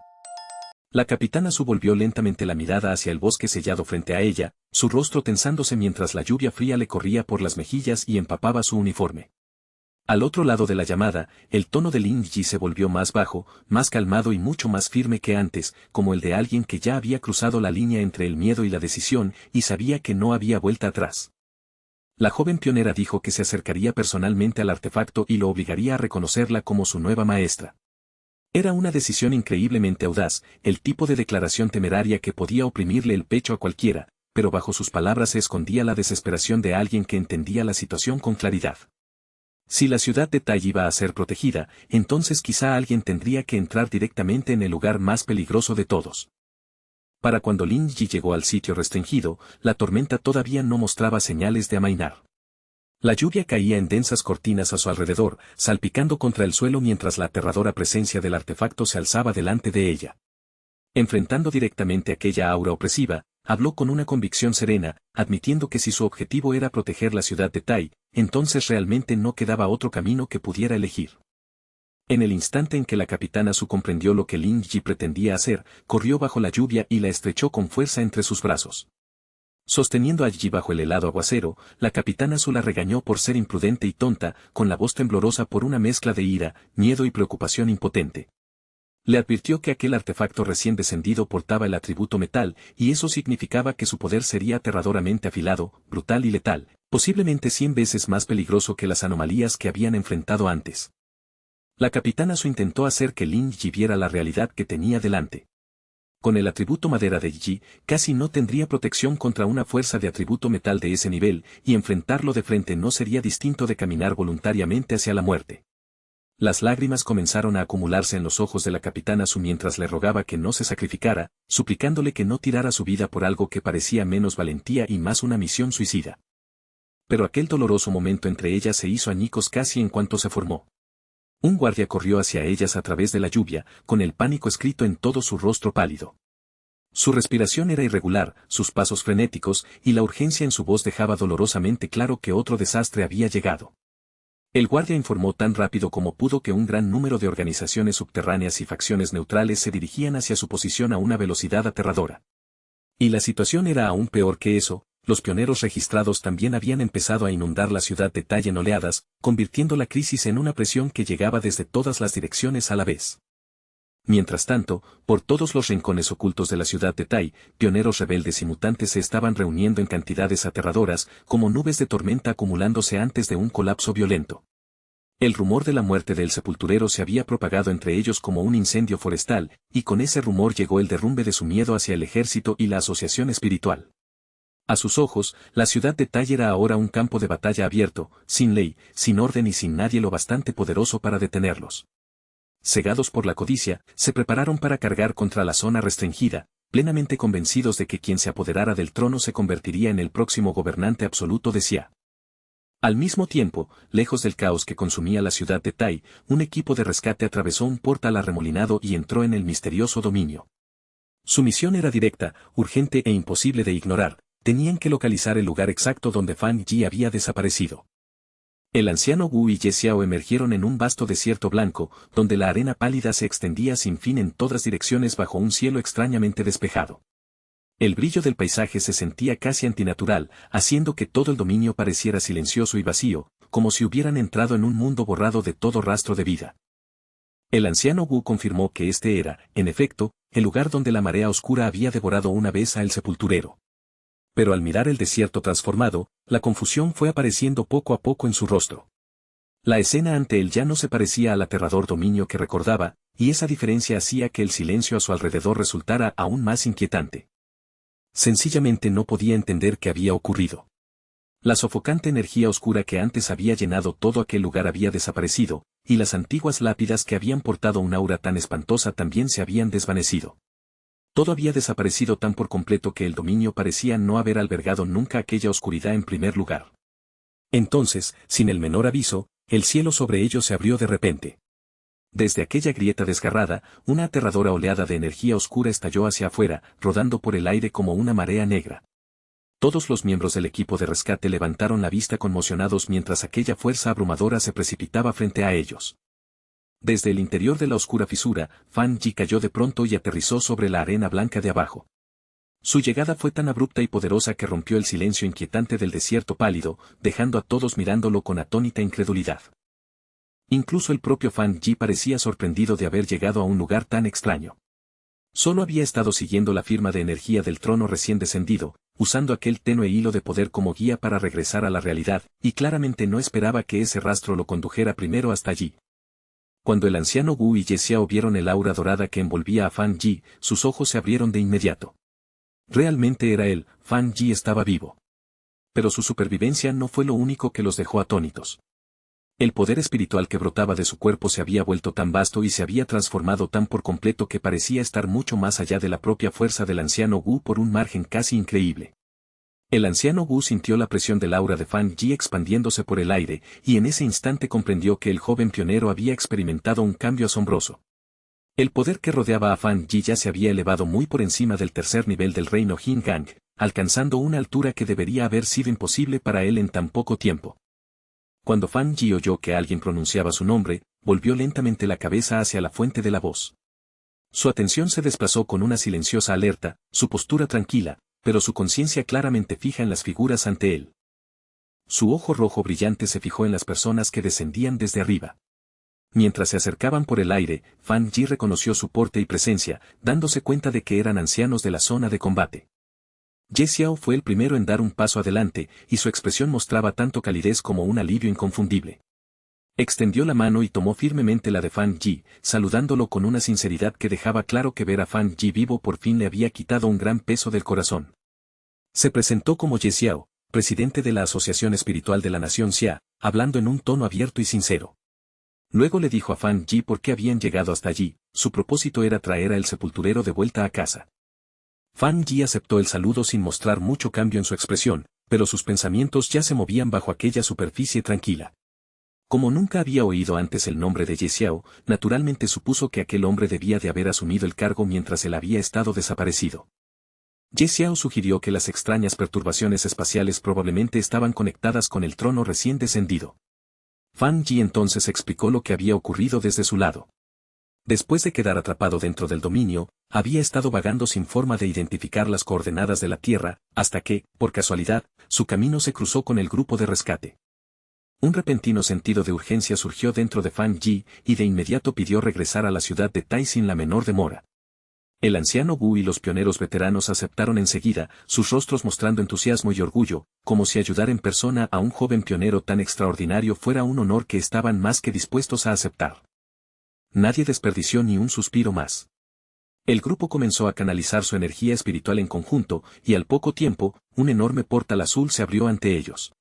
Speaker 1: La capitana Su volvió lentamente la mirada hacia el bosque sellado frente a ella, su rostro tensándose mientras la lluvia fría le corría por las mejillas y empapaba su uniforme. Al otro lado de la llamada, el tono de Lin Yi se volvió más bajo, más calmado y mucho más firme que antes, como el de alguien que ya había cruzado la línea entre el miedo y la decisión, y sabía que no había vuelta atrás. La joven pionera dijo que se acercaría personalmente al artefacto y lo obligaría a reconocerla como su nueva maestra. Era una decisión increíblemente audaz, el tipo de declaración temeraria que podía oprimirle el pecho a cualquiera, pero bajo sus palabras se escondía la desesperación de alguien que entendía la situación con claridad. Si la ciudad de Tai iba a ser protegida, entonces quizá alguien tendría que entrar directamente en el lugar más peligroso de todos. Para cuando Lin Yi llegó al sitio restringido, la tormenta todavía no mostraba señales de amainar. La lluvia caía en densas cortinas a su alrededor, salpicando contra el suelo mientras la aterradora presencia del artefacto se alzaba delante de ella. Enfrentando directamente aquella aura opresiva, habló con una convicción serena, admitiendo que si su objetivo era proteger la ciudad de Tai, entonces realmente no quedaba otro camino que pudiera elegir. En el instante en que la capitana Su comprendió lo que Lin Yi pretendía hacer, corrió bajo la lluvia y la estrechó con fuerza entre sus brazos. Sosteniendo a Yi bajo el helado aguacero, la capitana Su la regañó por ser imprudente y tonta, con la voz temblorosa por una mezcla de ira, miedo y preocupación impotente. Le advirtió que aquel artefacto recién descendido portaba el atributo metal, y eso significaba que su poder sería aterradoramente afilado, brutal y letal, posiblemente 100 veces más peligroso que las anomalías que habían enfrentado antes. La capitana Su intentó hacer que Lin Yi viera la realidad que tenía delante. Con el atributo madera de Yi, casi no tendría protección contra una fuerza de atributo metal de ese nivel, y enfrentarlo de frente no sería distinto de caminar voluntariamente hacia la muerte. Las lágrimas comenzaron a acumularse en los ojos de la capitana Su mientras le rogaba que no se sacrificara, suplicándole que no tirara su vida por algo que parecía menos valentía y más una misión suicida. Pero aquel doloroso momento entre ellas se hizo añicos casi en cuanto se formó. Un guardia corrió hacia ellas a través de la lluvia, con el pánico escrito en todo su rostro pálido. Su respiración era irregular, sus pasos frenéticos, y la urgencia en su voz dejaba dolorosamente claro que otro desastre había llegado. El guardia informó tan rápido como pudo que un gran número de organizaciones subterráneas y facciones neutrales se dirigían hacia su posición a una velocidad aterradora. Y la situación era aún peor que eso, los pioneros registrados también habían empezado a inundar la ciudad de Tai en oleadas, convirtiendo la crisis en una presión que llegaba desde todas las direcciones a la vez. Mientras tanto, por todos los rincones ocultos de la ciudad de Tai, pioneros rebeldes y mutantes se estaban reuniendo en cantidades aterradoras, como nubes de tormenta acumulándose antes de un colapso violento. El rumor de la muerte del sepulturero se había propagado entre ellos como un incendio forestal, y con ese rumor llegó el derrumbe de su miedo hacia el ejército y la asociación espiritual. A sus ojos, la ciudad de Tai era ahora un campo de batalla abierto, sin ley, sin orden y sin nadie lo bastante poderoso para detenerlos. Cegados por la codicia, se prepararon para cargar contra la zona restringida, plenamente convencidos de que quien se apoderara del trono se convertiría en el próximo gobernante absoluto de Xia. Al mismo tiempo, lejos del caos que consumía la ciudad de Tai, un equipo de rescate atravesó un portal arremolinado y entró en el misterioso dominio. Su misión era directa, urgente e imposible de ignorar, tenían que localizar el lugar exacto donde Fan Yi había desaparecido. El anciano Wu y Ye Xiao emergieron en un vasto desierto blanco, donde la arena pálida se extendía sin fin en todas direcciones bajo un cielo extrañamente despejado. El brillo del paisaje se sentía casi antinatural, haciendo que todo el dominio pareciera silencioso y vacío, como si hubieran entrado en un mundo borrado de todo rastro de vida. El anciano Wu confirmó que este era, en efecto, el lugar donde la marea oscura había devorado una vez a el sepulturero. Pero al mirar el desierto transformado, la confusión fue apareciendo poco a poco en su rostro. La escena ante él ya no se parecía al aterrador dominio que recordaba, y esa diferencia hacía que el silencio a su alrededor resultara aún más inquietante. Sencillamente no podía entender qué había ocurrido. La sofocante energía oscura que antes había llenado todo aquel lugar había desaparecido, y las antiguas lápidas que habían portado un aura tan espantosa también se habían desvanecido. Todo había desaparecido tan por completo que el dominio parecía no haber albergado nunca aquella oscuridad en primer lugar. Entonces, sin el menor aviso, el cielo sobre ellos se abrió de repente. Desde aquella grieta desgarrada, una aterradora oleada de energía oscura estalló hacia afuera, rodando por el aire como una marea negra. Todos los miembros del equipo de rescate levantaron la vista conmocionados mientras aquella fuerza abrumadora se precipitaba frente a ellos. Desde el interior de la oscura fisura, Fan Yi cayó de pronto y aterrizó sobre la arena blanca de abajo. Su llegada fue tan abrupta y poderosa que rompió el silencio inquietante del desierto pálido, dejando a todos mirándolo con atónita incredulidad. Incluso el propio Fan Yi parecía sorprendido de haber llegado a un lugar tan extraño. Solo había estado siguiendo la firma de energía del trono recién descendido, usando aquel tenue hilo de poder como guía para regresar a la realidad, y claramente no esperaba que ese rastro lo condujera primero hasta allí. Cuando el anciano Wu y Ye Xiao vieron el aura dorada que envolvía a Fan Yi, sus ojos se abrieron de inmediato. Realmente era él, Fan Yi estaba vivo. Pero su supervivencia no fue lo único que los dejó atónitos. El poder espiritual que brotaba de su cuerpo se había vuelto tan vasto y se había transformado tan por completo que parecía estar mucho más allá de la propia fuerza del anciano Wu por un margen casi increíble. El anciano Wu sintió la presión del aura de Fan Yi expandiéndose por el aire, y en ese instante comprendió que el joven pionero había experimentado un cambio asombroso. El poder que rodeaba a Fan Yi ya se había elevado muy por encima del tercer nivel del reino Jin Gang, alcanzando una altura que debería haber sido imposible para él en tan poco tiempo. Cuando Fan Yi oyó que alguien pronunciaba su nombre, volvió lentamente la cabeza hacia la fuente de la voz. Su atención se desplazó con una silenciosa alerta, su postura tranquila, pero su conciencia claramente fija en las figuras ante él. Su ojo rojo brillante se fijó en las personas que descendían desde arriba. Mientras se acercaban por el aire, Fan Yi reconoció su porte y presencia, dándose cuenta de que eran ancianos de la zona de combate. Ye Xiao fue el primero en dar un paso adelante, y su expresión mostraba tanto calidez como un alivio inconfundible. Extendió la mano y tomó firmemente la de Fan Yi, saludándolo con una sinceridad que dejaba claro que ver a Fan Yi vivo por fin le había quitado un gran peso del corazón. Se presentó como Ye Xiao, presidente de la Asociación Espiritual de la Nación Xia, hablando en un tono abierto y sincero. Luego le dijo a Fan Yi por qué habían llegado hasta allí, su propósito era traer a El Sepulturero de vuelta a casa. Fan Yi aceptó el saludo sin mostrar mucho cambio en su expresión, pero sus pensamientos ya se movían bajo aquella superficie tranquila. Como nunca había oído antes el nombre de Ye Xiao, naturalmente supuso que aquel hombre debía de haber asumido el cargo mientras él había estado desaparecido. Ye Xiao sugirió que las extrañas perturbaciones espaciales probablemente estaban conectadas con el trono recién descendido. Fan Yi entonces explicó lo que había ocurrido desde su lado. Después de quedar atrapado dentro del dominio, había estado vagando sin forma de identificar las coordenadas de la Tierra, hasta que, por casualidad, su camino se cruzó con el grupo de rescate. Un repentino sentido de urgencia surgió dentro de Fan Yi, y de inmediato pidió regresar a la ciudad de Tai sin la menor demora. El anciano Wu y los pioneros veteranos aceptaron enseguida, sus rostros mostrando entusiasmo y orgullo, como si ayudar en persona a un joven pionero tan extraordinario fuera un honor que estaban más que dispuestos a aceptar. Nadie desperdició ni un suspiro más. El grupo comenzó a canalizar su energía espiritual en conjunto, y al poco tiempo, un enorme portal azul se abrió ante ellos.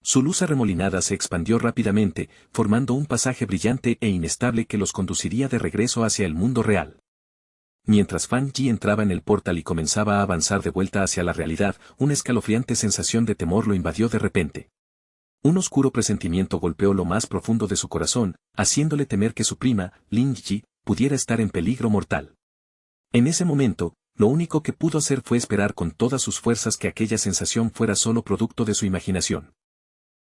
Speaker 1: Su luz arremolinada se expandió rápidamente, formando un pasaje brillante e inestable que los conduciría de regreso hacia el mundo real. Mientras Fan Yi entraba en el portal y comenzaba a avanzar de vuelta hacia la realidad, una escalofriante sensación de temor lo invadió de repente. Un oscuro presentimiento golpeó lo más profundo de su corazón, haciéndole temer que su prima, Lin Yi, pudiera estar en peligro mortal. En ese momento, lo único que pudo hacer fue esperar con todas sus fuerzas que aquella sensación fuera solo producto de su imaginación.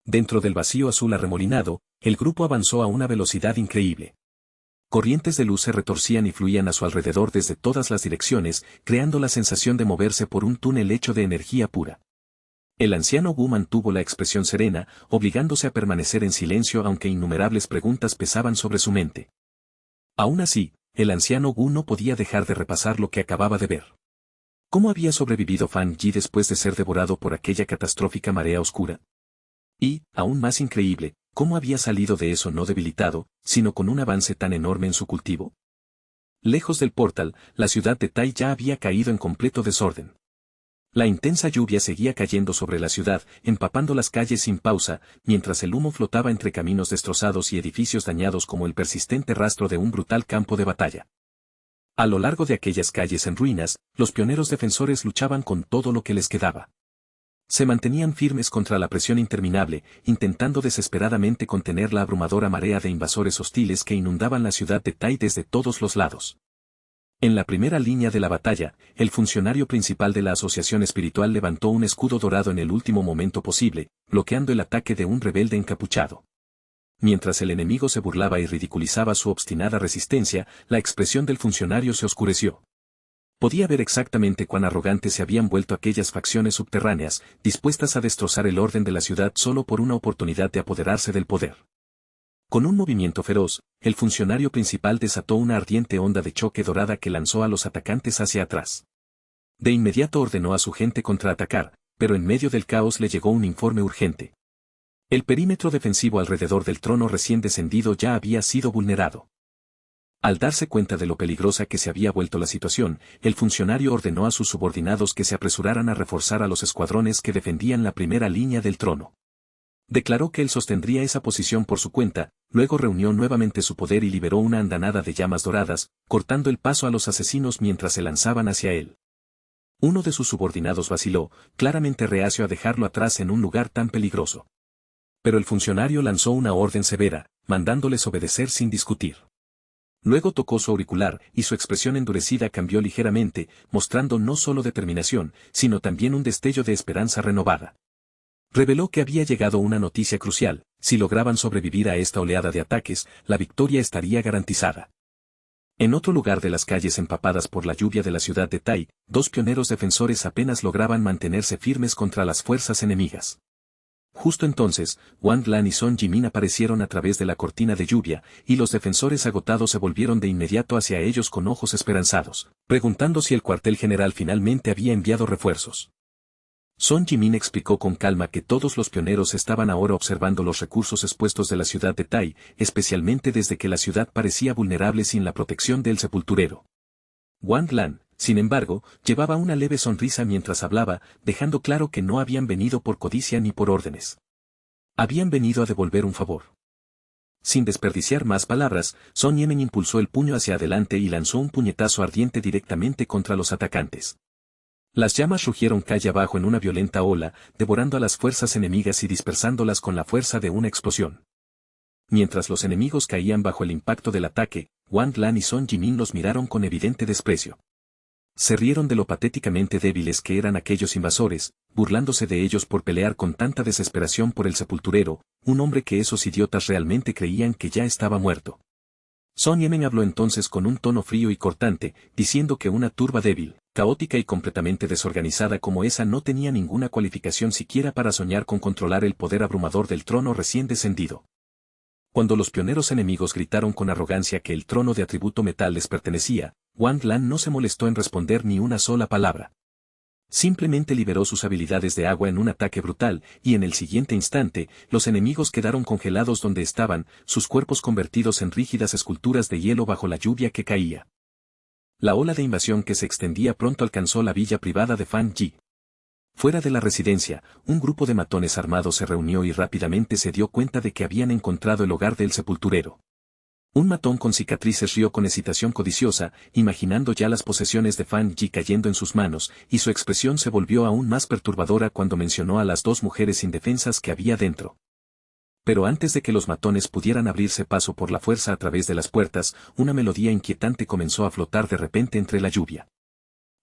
Speaker 1: Dentro del vacío azul arremolinado, el grupo avanzó a una velocidad increíble. Corrientes de luz se retorcían y fluían a su alrededor desde todas las direcciones, creando la sensación de moverse por un túnel hecho de energía pura. El anciano Wu mantuvo la expresión serena, obligándose a permanecer en silencio aunque innumerables preguntas pesaban sobre su mente. Aún así, el anciano Wu no podía dejar de repasar lo que acababa de ver. ¿Cómo había sobrevivido Fan Yi después de ser devorado por aquella catastrófica marea oscura? Y, aún más increíble, ¿cómo había salido de eso no debilitado, sino con un avance tan enorme en su cultivo? Lejos del portal, la ciudad de Tai ya había caído en completo desorden. La intensa lluvia seguía cayendo sobre la ciudad, empapando las calles sin pausa, mientras el humo flotaba entre caminos destrozados y edificios dañados como el persistente rastro de un brutal campo de batalla. A lo largo de aquellas calles en ruinas, los pioneros defensores luchaban con todo lo que les quedaba. Se mantenían firmes contra la presión interminable, intentando desesperadamente contener la abrumadora marea de invasores hostiles que inundaban la ciudad de Tai desde todos los lados. En la primera línea de la batalla, el funcionario principal de la asociación espiritual levantó un escudo dorado en el último momento posible, bloqueando el ataque de un rebelde encapuchado. Mientras el enemigo se burlaba y ridiculizaba su obstinada resistencia, la expresión del funcionario se oscureció. Podía ver exactamente cuán arrogantes se habían vuelto aquellas facciones subterráneas, dispuestas a destrozar el orden de la ciudad solo por una oportunidad de apoderarse del poder. Con un movimiento feroz, el funcionario principal desató una ardiente onda de choque dorada que lanzó a los atacantes hacia atrás. De inmediato ordenó a su gente contraatacar, pero en medio del caos le llegó un informe urgente. El perímetro defensivo alrededor del trono recién descendido ya había sido vulnerado. Al darse cuenta de lo peligrosa que se había vuelto la situación, el funcionario ordenó a sus subordinados que se apresuraran a reforzar a los escuadrones que defendían la primera línea del trono. Declaró que él sostendría esa posición por su cuenta, luego reunió nuevamente su poder y liberó una andanada de llamas doradas, cortando el paso a los asesinos mientras se lanzaban hacia él. Uno de sus subordinados vaciló, claramente reacio a dejarlo atrás en un lugar tan peligroso. Pero el funcionario lanzó una orden severa, mandándoles obedecer sin discutir. Luego tocó su auricular y su expresión endurecida cambió ligeramente, mostrando no solo determinación, sino también un destello de esperanza renovada. Reveló que había llegado una noticia crucial: si lograban sobrevivir a esta oleada de ataques, la victoria estaría garantizada. En otro lugar de las calles empapadas por la lluvia de la ciudad de Tai, dos pioneros defensores apenas lograban mantenerse firmes contra las fuerzas enemigas. Justo entonces, Wang Lan y Song Jimin aparecieron a través de la cortina de lluvia, y los defensores agotados se volvieron de inmediato hacia ellos con ojos esperanzados, preguntando si el cuartel general finalmente había enviado refuerzos. Song Jimin explicó con calma que todos los pioneros estaban ahora observando los recursos expuestos de la ciudad de Tai, especialmente desde que la ciudad parecía vulnerable sin la protección del sepulturero. Wang Lan, sin embargo, llevaba una leve sonrisa mientras hablaba, dejando claro que no habían venido por codicia ni por órdenes. Habían venido a devolver un favor. Sin desperdiciar más palabras, Song Jimin impulsó el puño hacia adelante y lanzó un puñetazo ardiente directamente contra los atacantes. Las llamas rugieron calle abajo en una violenta ola, devorando a las fuerzas enemigas y dispersándolas con la fuerza de una explosión. Mientras los enemigos caían bajo el impacto del ataque, Wang Lan y Song Jimin los miraron con evidente desprecio. Se rieron de lo patéticamente débiles que eran aquellos invasores, burlándose de ellos por pelear con tanta desesperación por el sepulturero, un hombre que esos idiotas realmente creían que ya estaba muerto. Song Jimin habló entonces con un tono frío y cortante, diciendo que una turba débil, caótica y completamente desorganizada como esa no tenía ninguna cualificación siquiera para soñar con controlar el poder abrumador del trono recién descendido. Cuando los pioneros enemigos gritaron con arrogancia que el trono de atributo metal les pertenecía, Wang Lan no se molestó en responder ni una sola palabra. Simplemente liberó sus habilidades de agua en un ataque brutal, y en el siguiente instante, los enemigos quedaron congelados donde estaban, sus cuerpos convertidos en rígidas esculturas de hielo bajo la lluvia que caía. La ola de invasión que se extendía pronto alcanzó la villa privada de Fan Yi. Fuera de la residencia, un grupo de matones armados se reunió y rápidamente se dio cuenta de que habían encontrado el hogar del sepulturero. Un matón con cicatrices rió con excitación codiciosa, imaginando ya las posesiones de Fan Yi cayendo en sus manos, y su expresión se volvió aún más perturbadora cuando mencionó a las dos mujeres indefensas que había dentro. Pero antes de que los matones pudieran abrirse paso por la fuerza a través de las puertas, una melodía inquietante comenzó a flotar de repente entre la lluvia.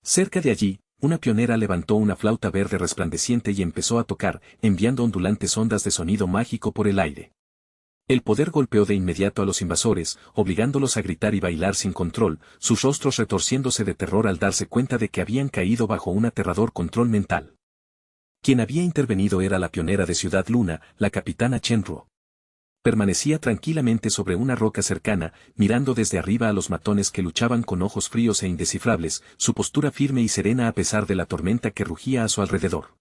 Speaker 1: Cerca de allí, una pionera levantó una flauta verde resplandeciente y empezó a tocar, enviando ondulantes ondas de sonido mágico por el aire. El poder golpeó de inmediato a los invasores, obligándolos a gritar y bailar sin control, sus rostros retorciéndose de terror al darse cuenta de que habían caído bajo un aterrador control mental. Quien había intervenido era la pionera de Ciudad Luna, la capitana Chen Ruo. Permanecía tranquilamente sobre una roca cercana, mirando desde arriba a los matones que luchaban con ojos fríos e indescifrables, su postura firme y serena a pesar de la tormenta que rugía a su alrededor.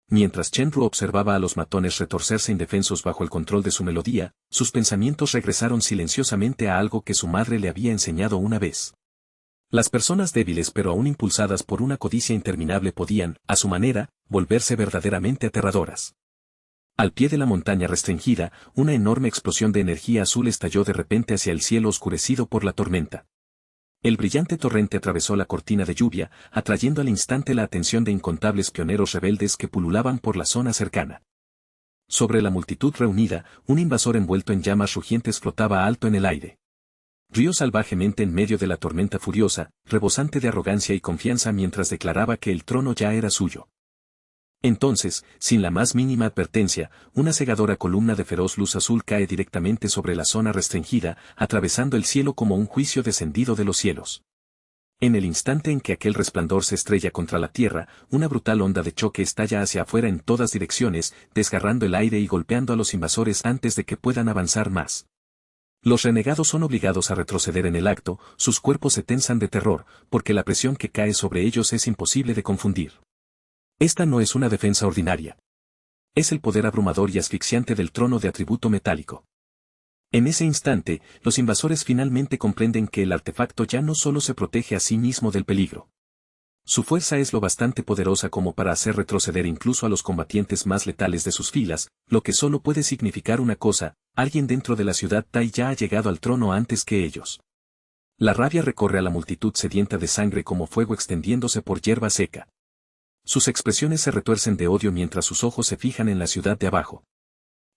Speaker 1: Mientras Chen Ruo observaba a los matones retorcerse indefensos bajo el control de su melodía, sus pensamientos regresaron silenciosamente a algo que su madre le había enseñado una vez. Las personas débiles pero aún impulsadas por una codicia interminable podían, a su manera, volverse verdaderamente aterradoras. Al pie de la montaña restringida, una enorme explosión de energía azul estalló de repente hacia el cielo oscurecido por la tormenta. El brillante torrente atravesó la cortina de lluvia, atrayendo al instante la atención de incontables pioneros rebeldes que pululaban por la zona cercana. Sobre la multitud reunida, un invasor envuelto en llamas rugientes flotaba alto en el aire. Rió salvajemente en medio de la tormenta furiosa, rebosante de arrogancia y confianza mientras declaraba que el trono ya era suyo. Entonces, sin la más mínima advertencia, una cegadora columna de feroz luz azul cae directamente sobre la zona restringida, atravesando el cielo como un juicio descendido de los cielos. En el instante en que aquel resplandor se estrella contra la tierra, una brutal onda de choque estalla hacia afuera en todas direcciones, desgarrando el aire y golpeando a los invasores antes de que puedan avanzar más. Los renegados son obligados a retroceder en el acto, sus cuerpos se tensan de terror, porque la presión que cae sobre ellos es imposible de confundir. Esta no es una defensa ordinaria. Es el poder abrumador y asfixiante del trono de atributo metálico. En ese instante, los invasores finalmente comprenden que el artefacto ya no solo se protege a sí mismo del peligro. Su fuerza es lo bastante poderosa como para hacer retroceder incluso a los combatientes más letales de sus filas, lo que solo puede significar una cosa: alguien dentro de la ciudad Tai ya ha llegado al trono antes que ellos. La rabia recorre a la multitud sedienta de sangre como fuego extendiéndose por hierba seca. Sus expresiones se retuercen de odio mientras sus ojos se fijan en la ciudad de abajo.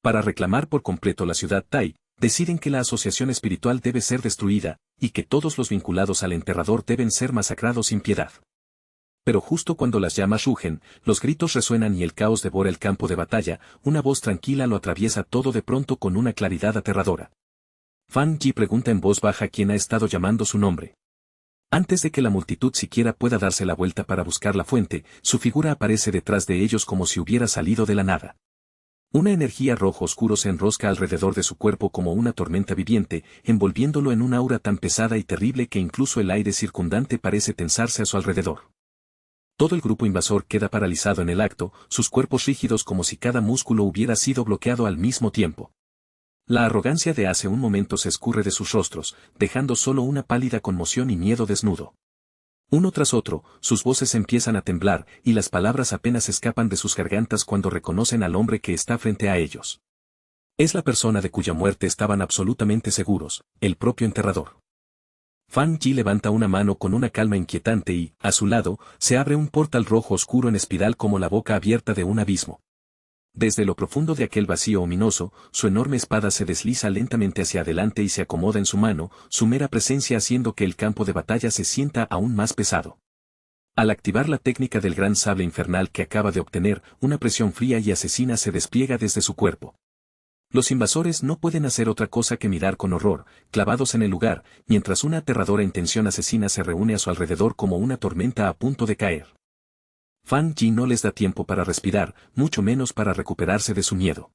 Speaker 1: Para reclamar por completo la ciudad Tai, deciden que la asociación espiritual debe ser destruida, y que todos los vinculados al enterrador deben ser masacrados sin piedad. Pero justo cuando las llamas rugen, los gritos resuenan y el caos devora el campo de batalla, una voz tranquila lo atraviesa todo de pronto con una claridad aterradora. Fan Yi pregunta en voz baja quién ha estado llamando su nombre. Antes de que la multitud siquiera pueda darse la vuelta para buscar la fuente, su figura aparece detrás de ellos como si hubiera salido de la nada. Una energía rojo oscuro se enrosca alrededor de su cuerpo como una tormenta viviente, envolviéndolo en un aura tan pesada y terrible que incluso el aire circundante parece tensarse a su alrededor. Todo el grupo invasor queda paralizado en el acto, sus cuerpos rígidos como si cada músculo hubiera sido bloqueado al mismo tiempo. La arrogancia de hace un momento se escurre de sus rostros, dejando solo una pálida conmoción y miedo desnudo. Uno tras otro, sus voces empiezan a temblar, y las palabras apenas escapan de sus gargantas cuando reconocen al hombre que está frente a ellos. Es la persona de cuya muerte estaban absolutamente seguros, el propio enterrador. Fan Yi levanta una mano con una calma inquietante y, a su lado, se abre un portal rojo oscuro en espiral como la boca abierta de un abismo. Desde lo profundo de aquel vacío ominoso, su enorme espada se desliza lentamente hacia adelante y se acomoda en su mano, su mera presencia haciendo que el campo de batalla se sienta aún más pesado. Al activar la técnica del gran sable infernal que acaba de obtener, una presión fría y asesina se despliega desde su cuerpo. Los invasores no pueden hacer otra cosa que mirar con horror, clavados en el lugar, mientras una aterradora intención asesina se reúne a su alrededor como una tormenta a punto de caer. Fan Yi no les da tiempo para respirar, mucho menos para recuperarse de su miedo.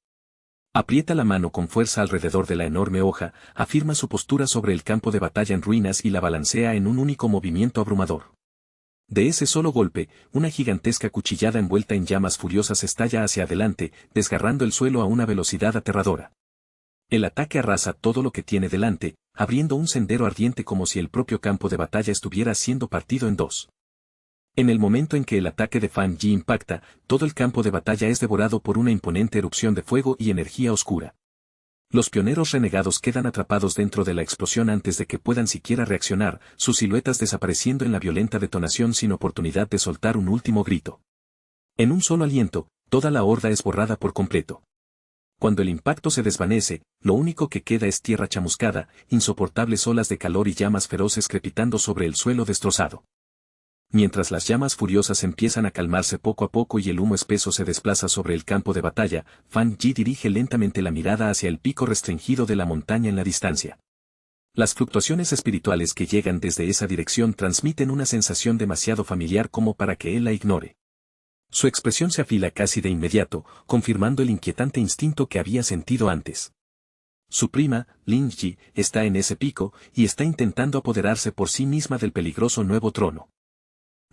Speaker 1: Aprieta la mano con fuerza alrededor de la enorme hoja, afirma su postura sobre el campo de batalla en ruinas y la balancea en un único movimiento abrumador. De ese solo golpe, una gigantesca cuchillada envuelta en llamas furiosas estalla hacia adelante, desgarrando el suelo a una velocidad aterradora. El ataque arrasa todo lo que tiene delante, abriendo un sendero ardiente como si el propio campo de batalla estuviera siendo partido en dos. En el momento en que el ataque de Fan Yi impacta, todo el campo de batalla es devorado por una imponente erupción de fuego y energía oscura. Los pioneros renegados quedan atrapados dentro de la explosión antes de que puedan siquiera reaccionar, sus siluetas desapareciendo en la violenta detonación sin oportunidad de soltar un último grito. En un solo aliento, toda la horda es borrada por completo. Cuando el impacto se desvanece, lo único que queda es tierra chamuscada, insoportables olas de calor y llamas feroces crepitando sobre el suelo destrozado. Mientras las llamas furiosas empiezan a calmarse poco a poco y el humo espeso se desplaza sobre el campo de batalla, Fan Yi dirige lentamente la mirada hacia el pico restringido de la montaña en la distancia. Las fluctuaciones espirituales que llegan desde esa dirección transmiten una sensación demasiado familiar como para que él la ignore. Su expresión se afila casi de inmediato, confirmando el inquietante instinto que había sentido antes. Su prima, Lin Yi, está en ese pico, y está intentando apoderarse por sí misma del peligroso nuevo trono.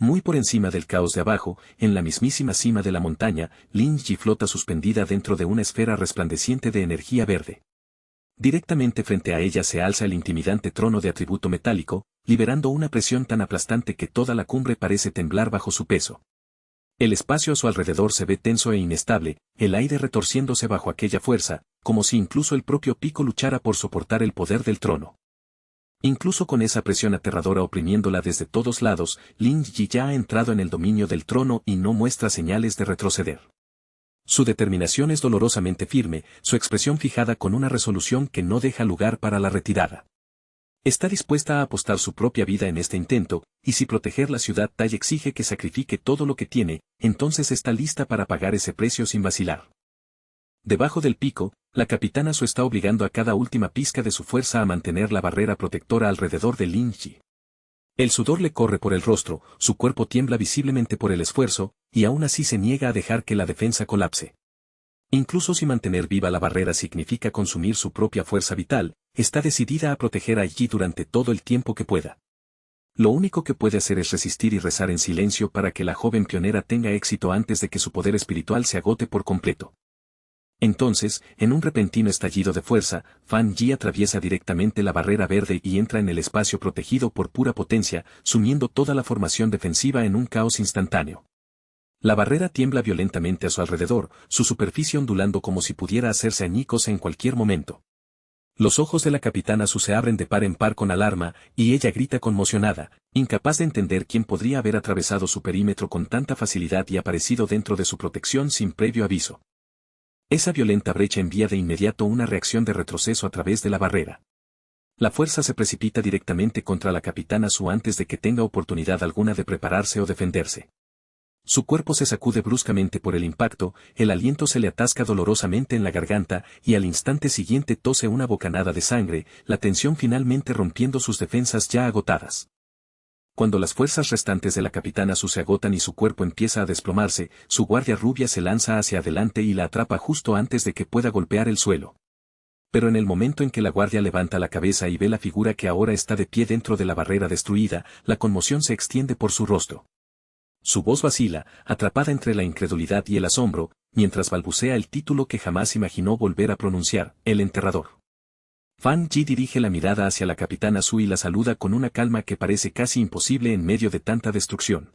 Speaker 1: Muy por encima del caos de abajo, en la mismísima cima de la montaña, Lin Yi flota suspendida dentro de una esfera resplandeciente de energía verde. Directamente frente a ella se alza el intimidante trono de atributo metálico, liberando una presión tan aplastante que toda la cumbre parece temblar bajo su peso. El espacio a su alrededor se ve tenso e inestable, el aire retorciéndose bajo aquella fuerza, como si incluso el propio pico luchara por soportar el poder del trono. Incluso con esa presión aterradora oprimiéndola desde todos lados, Lin Yi ya ha entrado en el dominio del trono y no muestra señales de retroceder. Su determinación es dolorosamente firme, su expresión fijada con una resolución que no deja lugar para la retirada. Está dispuesta a apostar su propia vida en este intento, y si proteger la ciudad Tai exige que sacrifique todo lo que tiene, entonces está lista para pagar ese precio sin vacilar. Debajo del pico, la capitana Su está obligando a cada última pizca de su fuerza a mantener la barrera protectora alrededor de Lin Yi. El sudor le corre por el rostro, su cuerpo tiembla visiblemente por el esfuerzo, y aún así se niega a dejar que la defensa colapse. Incluso si mantener viva la barrera significa consumir su propia fuerza vital, está decidida a proteger a Yi durante todo el tiempo que pueda. Lo único que puede hacer es resistir y rezar en silencio para que la joven pionera tenga éxito antes de que su poder espiritual se agote por completo. Entonces, en un repentino estallido de fuerza, Fan Yi atraviesa directamente la barrera verde y entra en el espacio protegido por pura potencia, sumiendo toda la formación defensiva en un caos instantáneo. La barrera tiembla violentamente a su alrededor, su superficie ondulando como si pudiera hacerse añicos en cualquier momento. Los ojos de la capitana Su se abren de par en par con alarma, y ella grita conmocionada, incapaz de entender quién podría haber atravesado su perímetro con tanta facilidad y aparecido dentro de su protección sin previo aviso. Esa violenta brecha envía de inmediato una reacción de retroceso a través de la barrera. La fuerza se precipita directamente contra la capitana Su antes de que tenga oportunidad alguna de prepararse o defenderse. Su cuerpo se sacude bruscamente por el impacto, el aliento se le atasca dolorosamente en la garganta y al instante siguiente tose una bocanada de sangre, la tensión finalmente rompiendo sus defensas ya agotadas. Cuando las fuerzas restantes de la capitana Su se agotan y su cuerpo empieza a desplomarse, su guardia rubia se lanza hacia adelante y la atrapa justo antes de que pueda golpear el suelo. Pero en el momento en que la guardia levanta la cabeza y ve la figura que ahora está de pie dentro de la barrera destruida, la conmoción se extiende por su rostro. Su voz vacila, atrapada entre la incredulidad y el asombro, mientras balbucea el título que jamás imaginó volver a pronunciar, el enterrador. Fan Yi dirige la mirada hacia la capitana Su y la saluda con una calma que parece casi imposible en medio de tanta destrucción.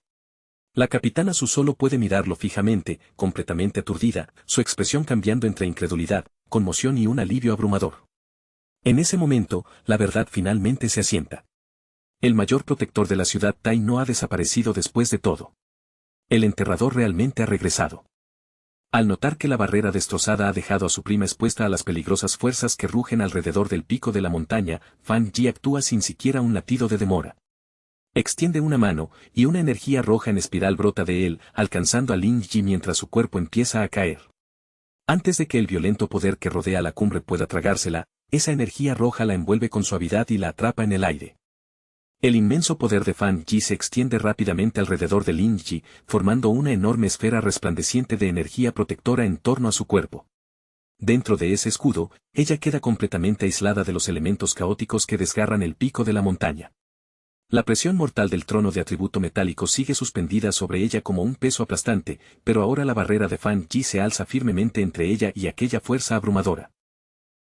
Speaker 1: La capitana Su solo puede mirarlo fijamente, completamente aturdida, su expresión cambiando entre incredulidad, conmoción y un alivio abrumador. En ese momento, la verdad finalmente se asienta. El mayor protector de la ciudad Tai no ha desaparecido después de todo. El enterrador realmente ha regresado. Al notar que la barrera destrozada ha dejado a su prima expuesta a las peligrosas fuerzas que rugen alrededor del pico de la montaña, Fan Yi actúa sin siquiera un latido de demora. Extiende una mano, y una energía roja en espiral brota de él, alcanzando a Lin Yi mientras su cuerpo empieza a caer. Antes de que el violento poder que rodea la cumbre pueda tragársela, esa energía roja la envuelve con suavidad y la atrapa en el aire. El inmenso poder de Fan Yi se extiende rápidamente alrededor de Lin Yi, formando una enorme esfera resplandeciente de energía protectora en torno a su cuerpo. Dentro de ese escudo, ella queda completamente aislada de los elementos caóticos que desgarran el pico de la montaña. La presión mortal del trono de atributo metálico sigue suspendida sobre ella como un peso aplastante, pero ahora la barrera de Fan Yi se alza firmemente entre ella y aquella fuerza abrumadora.